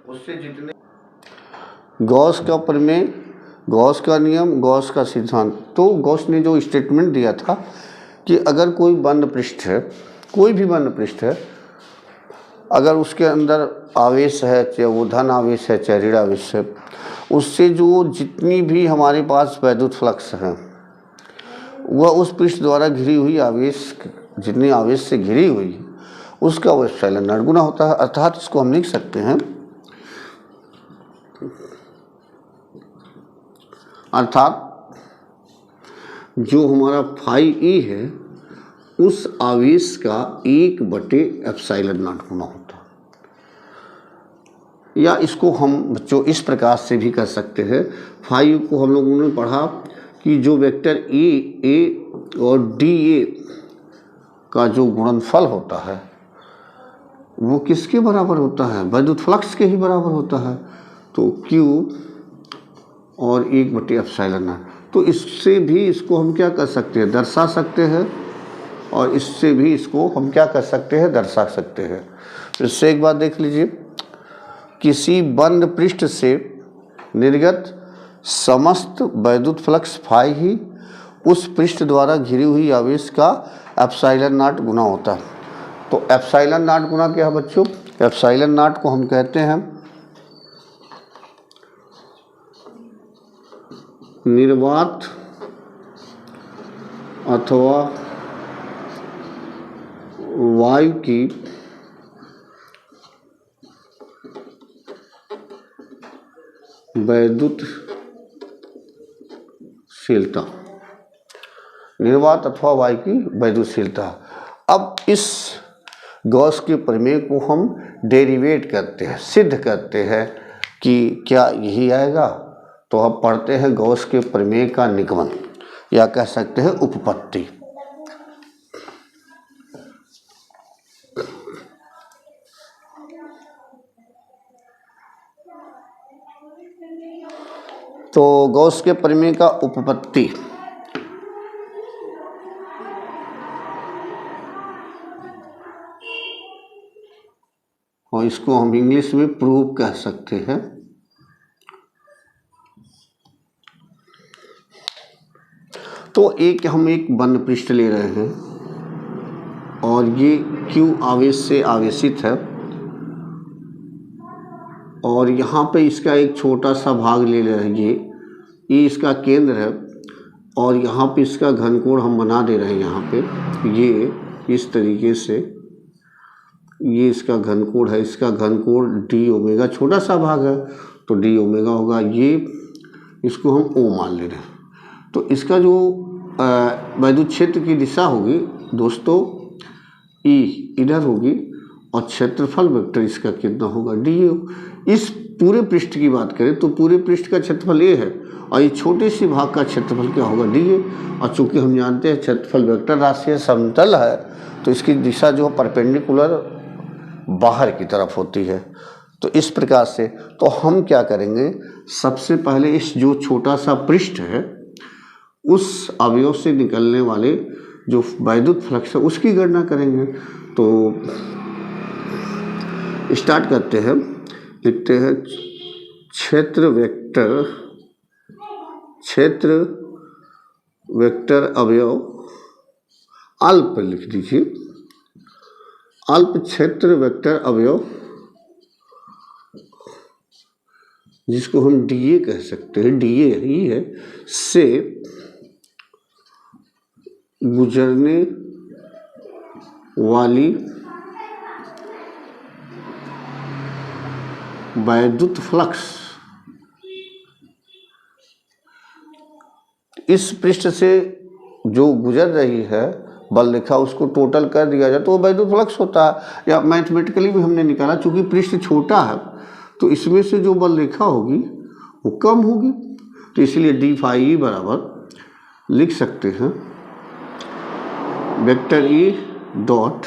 [SPEAKER 1] उससे जितने, गॉस का प्रमेय, गॉस का नियम, गॉस का सिद्धांत। तो गॉस ने जो स्टेटमेंट दिया था कि अगर कोई बंद पृष्ठ है, कोई भी बंद पृष्ठ है, अगर उसके अंदर आवेश है, चाहे वो धन आवेश है चाहे ऋण आवेश है, उससे जो जितनी भी हमारे पास वैद्युत फ्लक्स है वह उस पृष्ठ द्वारा घिरी हुई आवेश, जितनी आवेश से घिरी हुई है उसका वो एप्सिलॉन नॉट गुना होता है। अर्थात इसको हम लिख सकते हैं, अर्थात जो हमारा फाई ई है उस आवेश का 1 एप्सिलॉन नॉट गुना होता है। या इसको हम बच्चों इस प्रकार से भी कर सकते हैं। फाई को हम लोगों ने पढ़ा कि जो वेक्टर ए और डी ए का जो गुणनफल होता है वो किसके बराबर होता है? वैद्युत फ्लक्स के ही बराबर होता है। तो Q और 1 एप्सिलॉन नॉट। तो इससे भी इसको हम क्या कर सकते हैं? दर्शा सकते हैं। और इससे भी इसको हम क्या कर सकते हैं? दर्शा सकते हैं। तो इससे एक बात देख लीजिए, किसी बंद पृष्ठ से निर्गत समस्त वैद्युत फ्लक्स फाई ही उस पृष्ठ द्वारा घिरी हुई आवेश का एप्सिलॉन नॉट गुना होता है। तो एप्सिलॉन नॉट गुना क्या है बच्चों? एप्सिलॉन नॉट को हम कहते हैं निर्वात अथवा वायु की वैद्युतशीलता, निर्वात अथवा वायु की वैद्युतशीलता। अब इस गॉस के प्रमेय को हम डेरिवेट करते हैं, सिद्ध करते हैं कि क्या यही आएगा। तो अब पढ़ते हैं गॉस के प्रमेय का निगमन, या कह सकते हैं उपपत्ति। तो गॉस के प्रमेय का उपपत्ति, और इसको हम इंग्लिश में प्रूव कह सकते हैं। तो हम एक बंद पृष्ठ ले रहे हैं और ये Q आवेश से आवेशित है और यहाँ पे इसका एक छोटा सा भाग ले रहे हैं। ये इसका केंद्र है और यहाँ पे इसका घनकोण हम बना दे रहे हैं। यहाँ पे ये इस तरीके से ये इसका घनकोण है, इसका घनकोण डी ओमेगा, छोटा सा भाग है तो डी ओमेगा होगा। ये इसको हम ओ मान ले रहे हैं। तो इसका जो वैद्युत क्षेत्र की दिशा होगी दोस्तों ई इधर होगी और क्षेत्रफल वेक्टर इसका कितना होगा? D A. इस पूरे पृष्ठ की बात करें तो पूरे पृष्ठ का क्षेत्रफल ए है और ये छोटे से भाग का क्षेत्रफल क्या होगा? D A. और चूंकि हम जानते हैं क्षेत्रफल वेक्टर राशि समतल है तो इसकी दिशा जो परपेंडिकुलर बाहर की तरफ होती है। तो इस प्रकार से तो हम क्या करेंगे, सबसे पहले इस जो छोटा सा पृष्ठ है उस अवयव से निकलने वाले जो वैद्युत फ्लक्स है उसकी गणना करेंगे। तो स्टार्ट करते हैं, लिखते हैं क्षेत्र वेक्टर अवयव अल्प लिख दीजिए, अल्प क्षेत्र वेक्टर अवयव जिसको हम डीए कह सकते हैं, डीए ही है, से गुजरने वाली वैद्युत फ्लक्स इस पृष्ठ से जो गुजर रही है बल रेखा उसको टोटल कर दिया जाए तो वो वैद्युत फ्लक्स होता है। या मैथमेटिकली भी हमने निकाला, चूंकि पृष्ठ छोटा है तो इसमें से जो बल रेखा होगी वो कम होगी। तो इसलिए डी फाई ई बराबर लिख सकते हैं vector E dot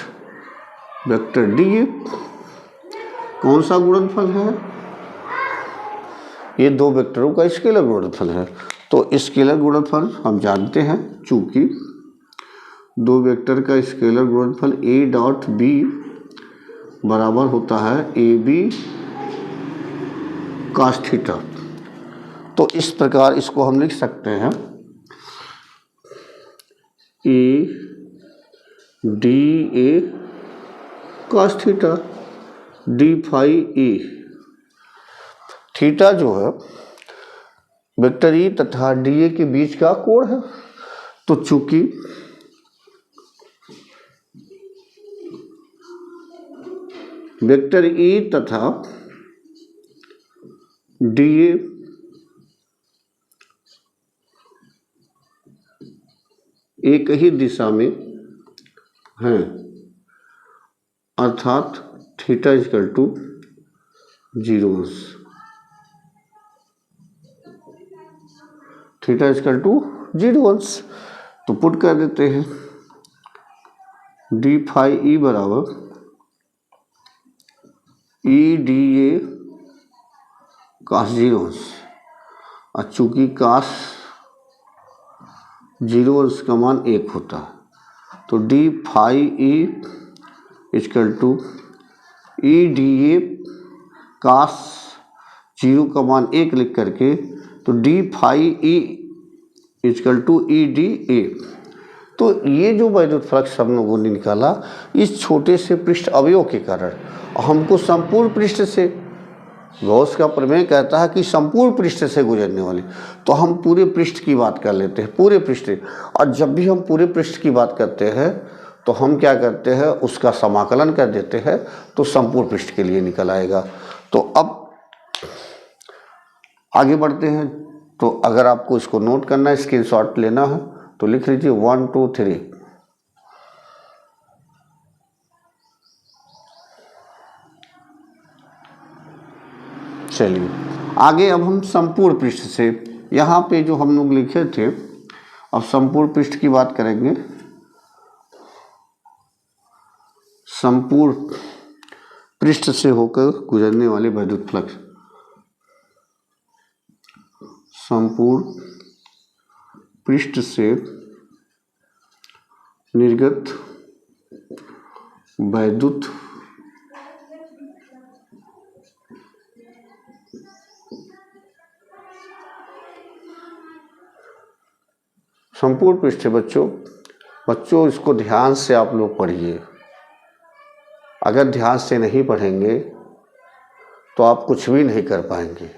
[SPEAKER 1] vector D A. कौन सा गुणनफल है? ये दो वेक्टरों का स्केलर गुणनफल है। तो स्केलर गुणनफल हम जानते हैं, चूंकि दो वेक्टर का स्केलर गुणनफल ए डॉट बी बराबर होता है ए बी कॉस थीटा। तो इस प्रकार इसको हम लिख सकते हैं A D A cos theta D phi A. Theta जो है वेक्टर ई तथा डी ए के बीच का कोण है। तो चूंकि वेक्टर ई तथा डी ए एक ही दिशा में हैं, अर्थात थीटा इक्वल टू 0 अंश, थीटा इक्वल टू 0 अंश। तो पुट कर देते हैं डी फाई ई बराबर ई डी ए कास 0 अंश। और चूंकि कास 0 अंश का मान 1 होता है, तो D phi E equal to E D A cos 0 का मान 1 लिख करके, तो D phi E equal to E D A. तो ये जो वैद्युत फ्लक्स हम लोगों ने निकाला इस छोटे से पृष्ठ अवयव के कारण, हमको संपूर्ण पृष्ठ से, गॉस का प्रमेय कहता है कि संपूर्ण पृष्ठ से गुजरने वाली, तो हम पूरे पृष्ठ की बात कर लेते हैं, पूरे पृष्ठ। और जब भी हम पूरे पृष्ठ की बात करते हैं तो हम क्या करते हैं, उसका समाकलन कर देते हैं, तो संपूर्ण पृष्ठ के लिए निकल आएगा। तो अब आगे बढ़ते हैं। तो अगर आपको इसको नोट करना है, स्क्रीनशॉट लेना है, तो लिख लीजिए 1 2 3। चलिए आगे अब हम संपूर्ण पृष्ठ से, यहाँ पे जो हम लोग लिखे थे, अब संपूर्ण पृष्ठ की बात करेंगे। संपूर्ण पृष्ठ से होकर गुजरने वाले वैद्युत फ्लक्स, संपूर्ण पृष्ठ से निर्गत वैद्युत संपूर्ण पृष्ठ है बच्चों इसको ध्यान से आप लोग पढ़िए। अगर ध्यान से नहीं पढ़ेंगे तो आप कुछ भी नहीं कर पाएंगे।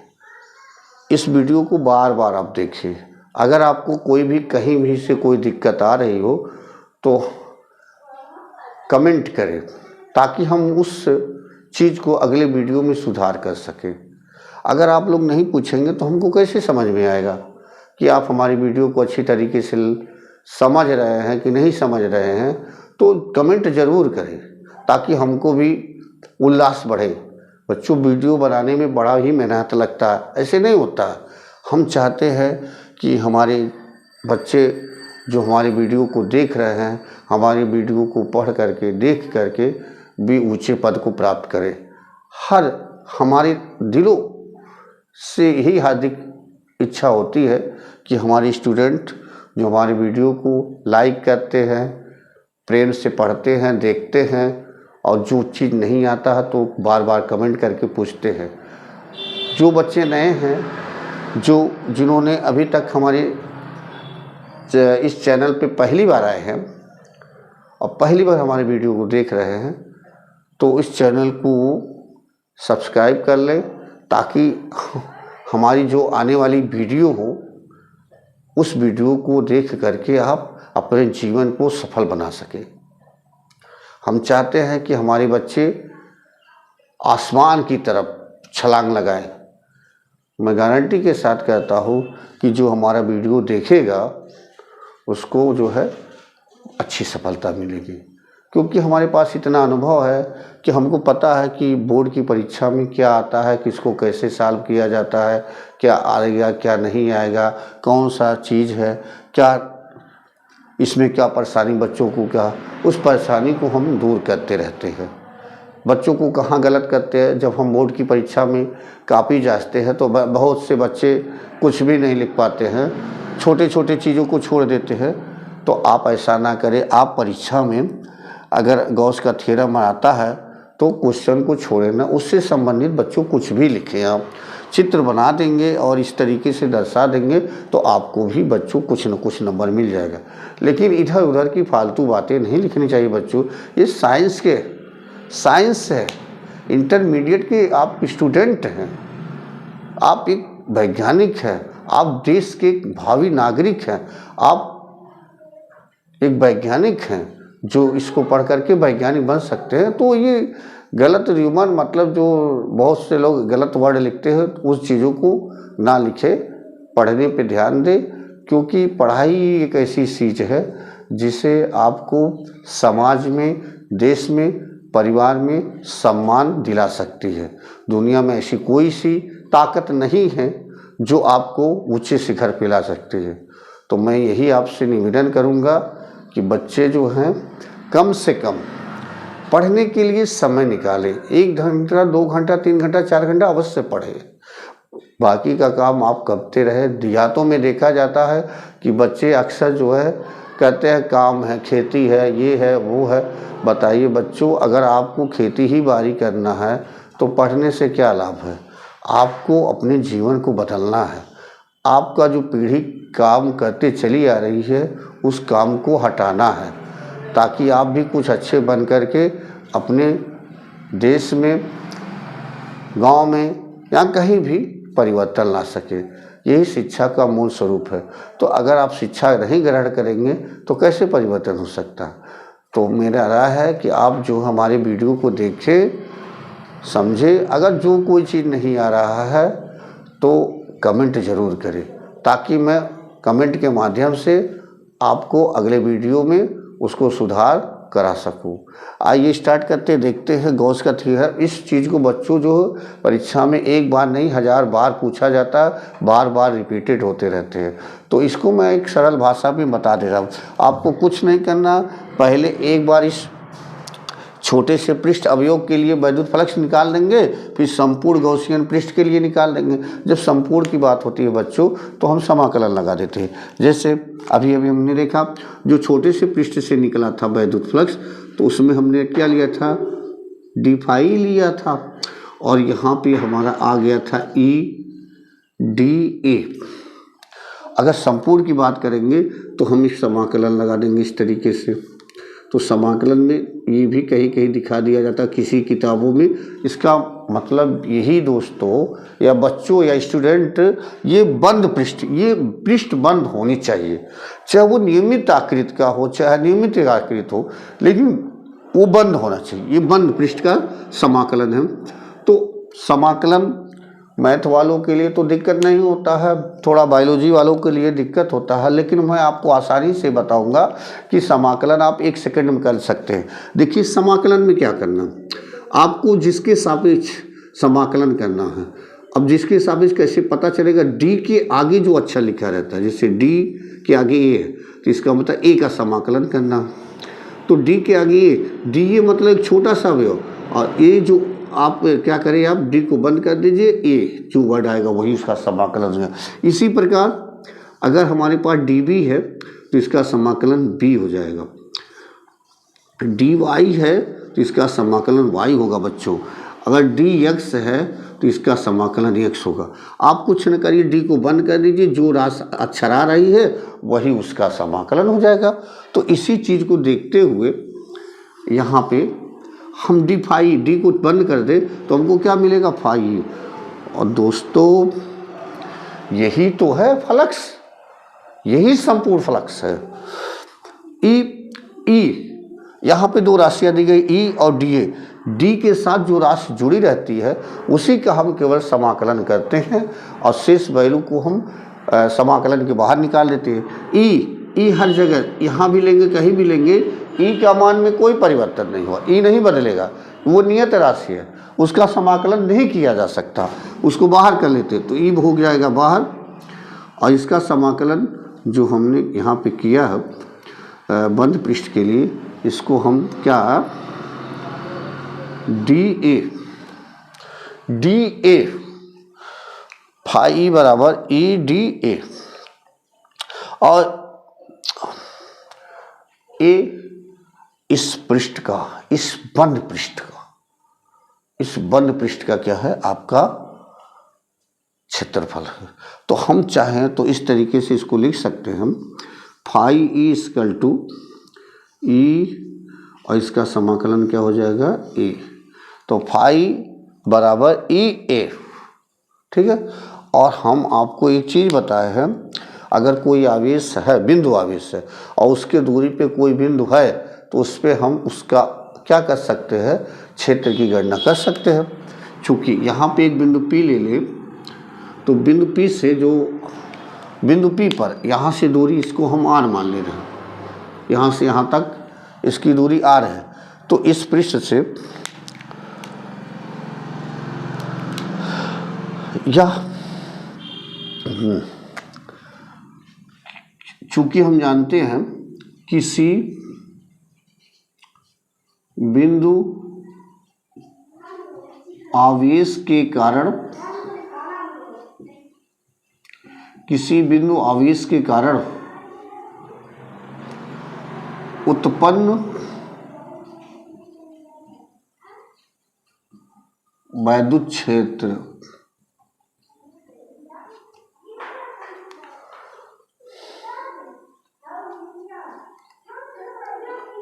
[SPEAKER 1] इस वीडियो को बार बार आप देखिए। अगर आपको कोई भी कहीं भी से कोई दिक्कत आ रही हो तो कमेंट करें, ताकि हम उस चीज़ को अगले वीडियो में सुधार कर सकें। अगर आप लोग नहीं पूछेंगे तो हमको कैसे समझ में आएगा कि आप हमारी वीडियो को अच्छी तरीके से समझ रहे हैं कि नहीं समझ रहे हैं। तो कमेंट ज़रूर करें ताकि हमको भी उल्लास बढ़े। बच्चों, वीडियो बनाने में बड़ा ही मेहनत लगता है, ऐसे नहीं होता। हम चाहते हैं कि हमारे बच्चे जो हमारे वीडियो को देख रहे हैं, हमारी वीडियो को पढ़ करके, देख करके भी ऊंचे पद को प्राप्त करें। हर हमारे दिलों से यही हार्दिक इच्छा होती है कि हमारे स्टूडेंट जो हमारे वीडियो को लाइक करते हैं, प्रेम से पढ़ते हैं, देखते हैं, और जो चीज़ नहीं आता है तो बार बार कमेंट करके पूछते हैं। जो बच्चे नए हैं, जिन्होंने अभी तक हमारे इस चैनल पे पहली बार आए हैं और पहली बार हमारे वीडियो को देख रहे हैं, तो इस चैनल को सब्सक्राइब कर लें, ताकि हमारी जो आने वाली वीडियो हो उस वीडियो को देख करके आप अपने जीवन को सफल बना सकें। हम चाहते हैं कि हमारे बच्चे आसमान की तरफ छलांग लगाएं। मैं गारंटी के साथ कहता हूँ कि जो हमारा वीडियो देखेगा उसको जो है अच्छी सफलता मिलेगी, क्योंकि हमारे पास इतना अनुभव है कि हमको पता है कि बोर्ड की परीक्षा में क्या आता है, किसको कैसे सॉल्व किया जाता है, क्या आएगा क्या नहीं आएगा, कौन सा चीज़ है, क्या इसमें क्या परेशानी बच्चों को, क्या उस परेशानी को हम दूर करते रहते हैं। बच्चों को कहाँ गलत करते हैं। जब हम बोर्ड की परीक्षा में कापी जांचते हैं तो बहुत से बच्चे कुछ भी नहीं लिख पाते हैं, छोटे छोटे चीज़ों को छोड़ देते हैं। तो आप ऐसा ना करें। आप परीक्षा में अगर गॉस का थ्योरम आता है तो क्वेश्चन को छोड़े ना, उससे संबंधित बच्चों कुछ भी लिखें। आप चित्र बना देंगे और इस तरीके से दर्शा देंगे तो आपको भी बच्चों कुछ न कुछ नंबर मिल जाएगा। लेकिन इधर उधर की फालतू बातें नहीं लिखनी चाहिए बच्चों। ये साइंस है, इंटरमीडिएट के आप स्टूडेंट हैं, आप एक वैज्ञानिक हैं, आप देश के एक भावी नागरिक हैं, आप एक वैज्ञानिक हैं जो इसको पढ़ करके वैज्ञानिक बन सकते हैं। तो ये गलत र्यूमर, मतलब जो बहुत से लोग गलत वर्ड लिखते हैं, उस चीज़ों को ना लिखे, पढ़ने पे ध्यान दें। क्योंकि पढ़ाई एक ऐसी चीज़ है जिसे आपको समाज में, देश में, परिवार में सम्मान दिला सकती है। दुनिया में ऐसी कोई सी ताकत नहीं है जो आपको ऊंचे शिखर पे ला सकती है। तो मैं यही आपसे निवेदन करूंगा कि बच्चे जो हैं कम से कम पढ़ने के लिए समय निकालें। 1 घंटा, 2 घंटा, 3 घंटा, 4 घंटा अवश्य पढ़ें। बाकी का काम आप करते रहे। देहातों में देखा जाता है कि बच्चे अक्सर जो है कहते हैं काम है, खेती है, ये है, वो है। बताइए बच्चों, अगर आपको खेती ही बाड़ी करना है तो पढ़ने से क्या लाभ है। आपको अपने जीवन को बदलना है। आपका जो पीढ़ी काम करते चली आ रही है उस काम को हटाना है, ताकि आप भी कुछ अच्छे बन करके अपने देश में, गांव में या कहीं भी परिवर्तन ला सके। यही शिक्षा का मूल स्वरूप है। तो अगर आप शिक्षा नहीं ग्रहण करेंगे तो कैसे परिवर्तन हो सकता। तो मेरा राय है कि आप जो हमारे वीडियो को देखें, समझे। अगर जो कोई चीज़ नहीं आ रहा है तो कमेंट ज़रूर करें, ताकि मैं कमेंट के माध्यम से आपको अगले वीडियो में उसको सुधार करा सकूं। आइए स्टार्ट करते, देखते हैं गॉस का थ्योरम। इस चीज़ को बच्चों जो परीक्षा में एक बार नहीं 1000 बार पूछा जाता है, बार बार रिपीटेड होते रहते हैं। तो इसको मैं एक सरल भाषा में बता दे रहा हूँ। आपको कुछ नहीं करना, पहले एक बार इस छोटे से पृष्ठ अवयव के लिए वैद्युत फ्लक्स निकाल देंगे, फिर संपूर्ण गॉसियन पृष्ठ के लिए निकाल देंगे। जब संपूर्ण की बात होती है बच्चों तो हम समाकलन लगा देते हैं। जैसे अभी हमने देखा जो छोटे से पृष्ठ से निकला था वैद्युत फ्लक्स, तो उसमें हमने क्या लिया था, d लिया था, और यहाँ पे हमारा आ गया था EDA। अगर संपूर्ण की बात करेंगे तो हम इस समाकलन लगा देंगे इस तरीके से। तो समाकलन में ये भी कहीं कहीं दिखा दिया जाता है किसी किताबों में। इसका मतलब यही दोस्तों या बच्चों या स्टूडेंट, ये बंद पृष्ठ, ये पृष्ठ बंद होनी चाहिए। चाहे वो नियमित आकृति का हो, चाहे नियमित आकृति हो, लेकिन वो बंद होना चाहिए। ये बंद पृष्ठ का समाकलन है। तो समाकलन मैथ वालों के लिए तो दिक्कत नहीं होता है, थोड़ा बायोलॉजी वालों के लिए दिक्कत होता है, लेकिन मैं आपको आसानी से बताऊंगा कि समाकलन आप 1 सेकंड में कर सकते हैं। देखिए समाकलन में क्या करना, आपको जिसके सापेक्ष समाकलन करना है। अब जिसके सापेक्ष कैसे पता चलेगा, डी के आगे जो अच्छा लिखा रहता है, जैसे डी के आगे ए है तो इसका मतलब ए का समाकलन करना। तो डी के आगे ए, डी ये मतलब एक छोटा सा अवयव, और ए जो आप क्या करें, आप डी को बंद कर दीजिए, ए जो वर्ड आएगा वही उसका समाकलन है। इसी प्रकार अगर हमारे पास डी बी है तो इसका समाकलन बी हो जाएगा। डी वाई है तो इसका समाकलन वाई होगा बच्चों। अगर डी एक्स है तो इसका समाकलन एक्स होगा। आप कुछ न करिए, डी को बंद कर दीजिए, जो राशि अक्षर आ रही है वही उसका समाकलन हो जाएगा। तो इसी चीज़ को देखते हुए यहाँ पे हम डी को बंद कर दे तो हमको क्या मिलेगा, फाई। और दोस्तों यही तो है फ्लक्स, यही संपूर्ण फ्लक्स है। ई यहाँ पे 2 राशियाँ दी गई, ई और डी। डी के साथ जो राशि जुड़ी रहती है उसी का हम केवल समाकलन करते हैं, और शेष वैल्यू को हम समाकलन के बाहर निकाल देते हैं। ई हर जगह, यहाँ भी लेंगे कहीं भी लेंगे, ई का मान में कोई परिवर्तन नहीं हुआ, ई नहीं बदलेगा, वो नियत राशि है, उसका समाकलन नहीं किया जा सकता, उसको बाहर कर लेते तो ई हो जाएगा बाहर। और इसका समाकलन जो हमने यहाँ पे किया है बंद पृष्ठ के लिए, इसको हम क्या डी ए फाई बराबर ई डी ए, और ए इस पृष्ठ का, इस बंद पृष्ठ का क्या है, आपका क्षेत्रफल है। तो हम चाहें तो इस तरीके से इसको लिख सकते हैं हम, फाई ई इक्वल टू ई, और इसका समाकलन क्या हो जाएगा, ए। तो फाई बराबर ई ए, ठीक है। और हम आपको एक चीज़ बताए हैं, अगर कोई आवेश है, बिंदु आवेश है, और उसके दूरी पे कोई बिंदु है, तो उस पर हम उसका क्या कर सकते हैं, क्षेत्र की गणना कर सकते हैं। चूँकि यहाँ पे एक बिंदु P ले ले, तो बिंदु P से जो बिंदु P पर यहाँ से दूरी, इसको हम R मान ले रहे हैं, यहाँ से यहाँ तक इसकी दूरी R है। तो इस पृष्ठ से यह, चूँकि हम जानते हैं किसी बिंदु आवेश के कारण, उत्पन्न वैद्युत क्षेत्र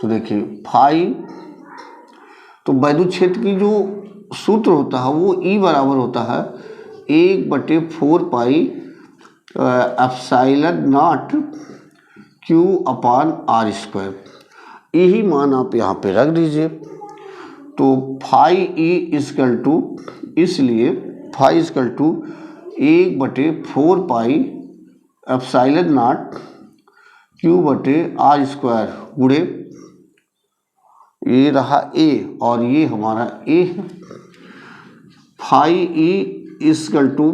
[SPEAKER 1] तो देखिए फाई, तो वैद्युत क्षेत्र की जो सूत्र होता है वो E बराबर होता है 1/4 pi epsilon nought Q upon R square. यही मान आप यहाँ पे रख दीजिए। तो फाई E इक्वल टू, इसलिए phi equal to 1/4 pi epsilon nought Q/R square गुणे, ये रहा A और ये हमारा A है। Phi E equal to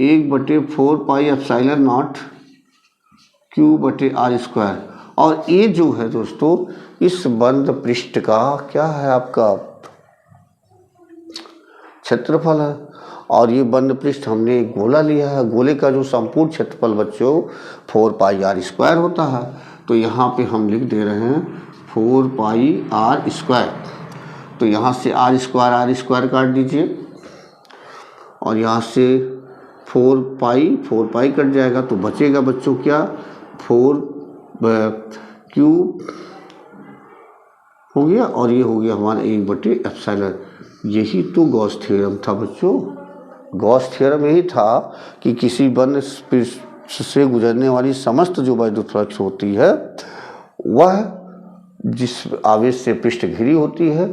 [SPEAKER 1] 1/4 pi epsilon nought Q/R square, और ये जो है दोस्तों इस बंद पृष्ठ का क्या है, आपका क्षेत्रफल है। और ये बंद पृष्ठ हमने एक गोला लिया है, गोले का जो संपूर्ण क्षेत्रफल बच्चों 4 पाई R स्क्वायर होता है। तो यहाँ पे हम लिख दे रहे हैं 4 पाई R स्क्वायर। तो यहाँ से R स्क्वायर काट दीजिए, और यहाँ से 4 पाई कट जाएगा, तो बचेगा बच्चों क्या, 4 Q हो गया, और ये हो गया हमारा 1/एप्सिलॉन। यही तो गॉस थ्योरम था बच्चों। गॉस थ्योरम यही था कि किसी बंद पृष्ठ से गुजरने वाली समस्त जो वैद्युत फ्लक्स होती है, वह जिस आवेश से पृष्ठ घिरी होती है,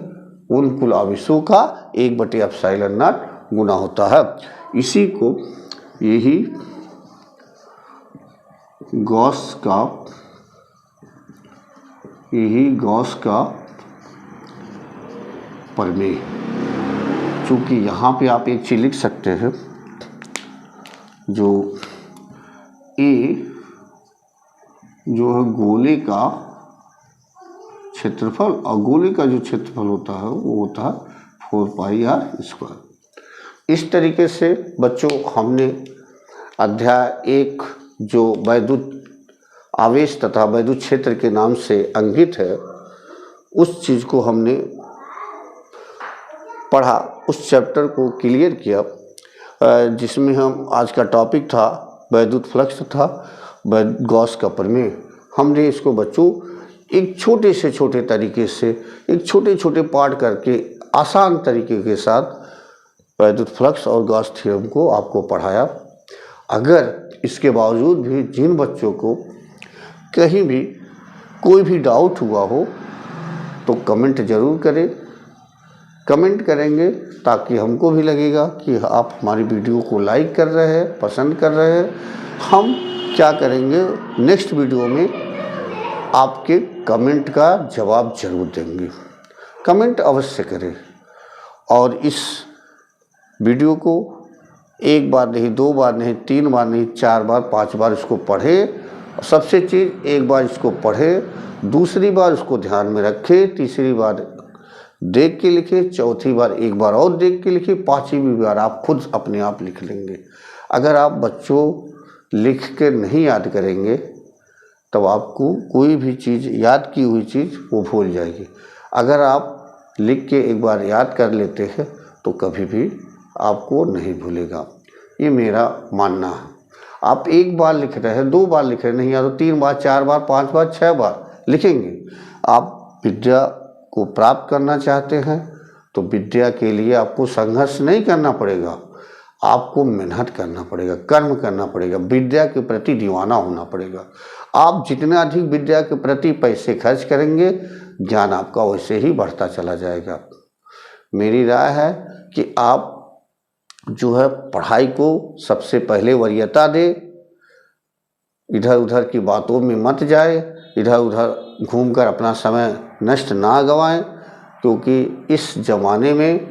[SPEAKER 1] उन कुल आवेशों का 1/एप्सिलॉन नॉट गुना होता है। इसी को यही गॉस का प्रमेय। चूँकि यहाँ पे आप एक चीज लिख सकते हैं, जो A जो है गोले का क्षेत्रफल, और गोले का जो क्षेत्रफल होता है वो होता है 4 पाई R स्क्वायर। इस तरीके से बच्चों हमने अध्याय 1 जो वैद्युत आवेश तथा वैद्युत क्षेत्र के नाम से अंकित है, उस चीज़ को हमने पढ़ा, उस चैप्टर को क्लियर किया, जिसमें हम आज का टॉपिक था वैद्युत फ्लक्स तथा गॉस का प्रमेय। हमने इसको बच्चों एक छोटे से छोटे तरीके से, एक छोटे छोटे पार्ट करके आसान तरीके के साथ वैद्युत फ्लक्स और गॉस थ्योरम को आपको पढ़ाया। अगर इसके बावजूद भी जिन बच्चों को कहीं भी कोई भी डाउट हुआ हो तो कमेंट ज़रूर करें। कमेंट करेंगे ताकि हमको भी लगेगा कि आप हमारी वीडियो को लाइक कर रहे हैं, पसंद कर रहे हैं। हम क्या करेंगे, नेक्स्ट वीडियो में आपके कमेंट का जवाब जरूर देंगे। कमेंट अवश्य करें, और इस वीडियो को एक बार नहीं, 2 बार नहीं, 3 बार नहीं, 4 बार, 5 बार इसको पढ़ें। सबसे चीज़, एक बार इसको पढ़ें, दूसरी बार उसको ध्यान में रखें, तीसरी बार देख के लिखिए, चौथी बार एक बार और देख के लिखिए, पांचवी बार आप खुद अपने आप लिख लेंगे। अगर आप बच्चों लिख के नहीं याद करेंगे तब आपको कोई भी चीज़, याद की हुई चीज़ वो भूल जाएगी। अगर आप लिख के एक बार याद कर लेते हैं तो कभी भी आपको नहीं भूलेगा, ये मेरा मानना है। आप एक बार लिख रहे हैं, 2 बार लिख रहे नहीं, या तो 3 बार, 4 बार, 5 बार, 6 बार लिखेंगे। आप विद्या को प्राप्त करना चाहते हैं तो विद्या के लिए आपको संघर्ष नहीं करना पड़ेगा, आपको मेहनत करना पड़ेगा, कर्म करना पड़ेगा, विद्या के प्रति दीवाना होना पड़ेगा। आप जितना अधिक विद्या के प्रति पैसे खर्च करेंगे, ज्ञान आपका वैसे ही बढ़ता चला जाएगा। मेरी राय है कि आप जो है पढ़ाई को सबसे पहले वरीयता दे, इधर उधर की बातों में मत जाए, इधर उधर घूमकर अपना समय नष्ट ना गवाएं, क्योंकि इस ज़माने में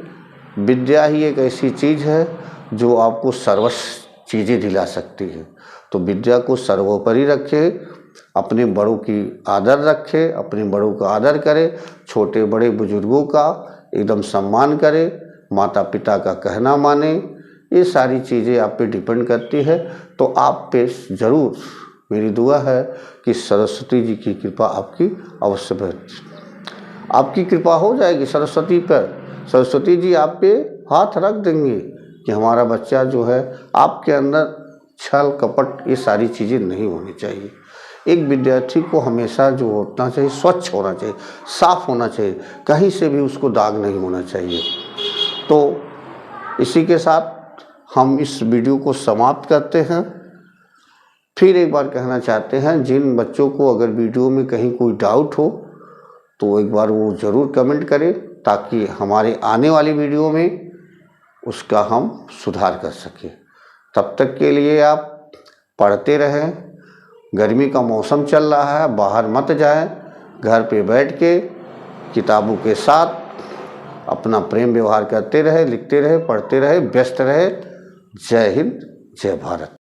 [SPEAKER 1] विद्या ही एक ऐसी चीज़ है जो आपको सर्वस्व चीज़ें दिला सकती है। तो विद्या को सर्वोपरि रखें, अपने बड़ों की आदर रखें, अपने बड़ों का आदर करें, छोटे बड़े बुजुर्गों का एकदम सम्मान करें, माता पिता का कहना माने। ये सारी चीज़ें आप पे डिपेंड करती है। तो आप पे ज़रूर मेरी दुआ है कि सरस्वती जी की कृपा आपकी अवश्य बरसे। आपकी कृपा हो जाएगी सरस्वती पर, सरस्वती जी आप पे हाथ रख देंगे कि हमारा बच्चा जो है, आपके अंदर छल कपट ये सारी चीज़ें नहीं होनी चाहिए। एक विद्यार्थी को हमेशा जो होना चाहिए, स्वच्छ होना चाहिए, साफ होना चाहिए, कहीं से भी उसको दाग नहीं होना चाहिए। तो इसी के साथ हम इस वीडियो को समाप्त करते हैं। फिर एक बार कहना चाहते हैं, जिन बच्चों को अगर वीडियो में कहीं कोई डाउट हो तो एक बार वो ज़रूर कमेंट करें, ताकि हमारे आने वाली वीडियो में उसका हम सुधार कर सकें। तब तक के लिए आप पढ़ते रहें। गर्मी का मौसम चल रहा है, बाहर मत जाएं, घर पे बैठ के किताबों के साथ अपना प्रेम व्यवहार करते रहे, लिखते रहे, पढ़ते रहे, व्यस्त रहे। जय हिंद, जय भारत।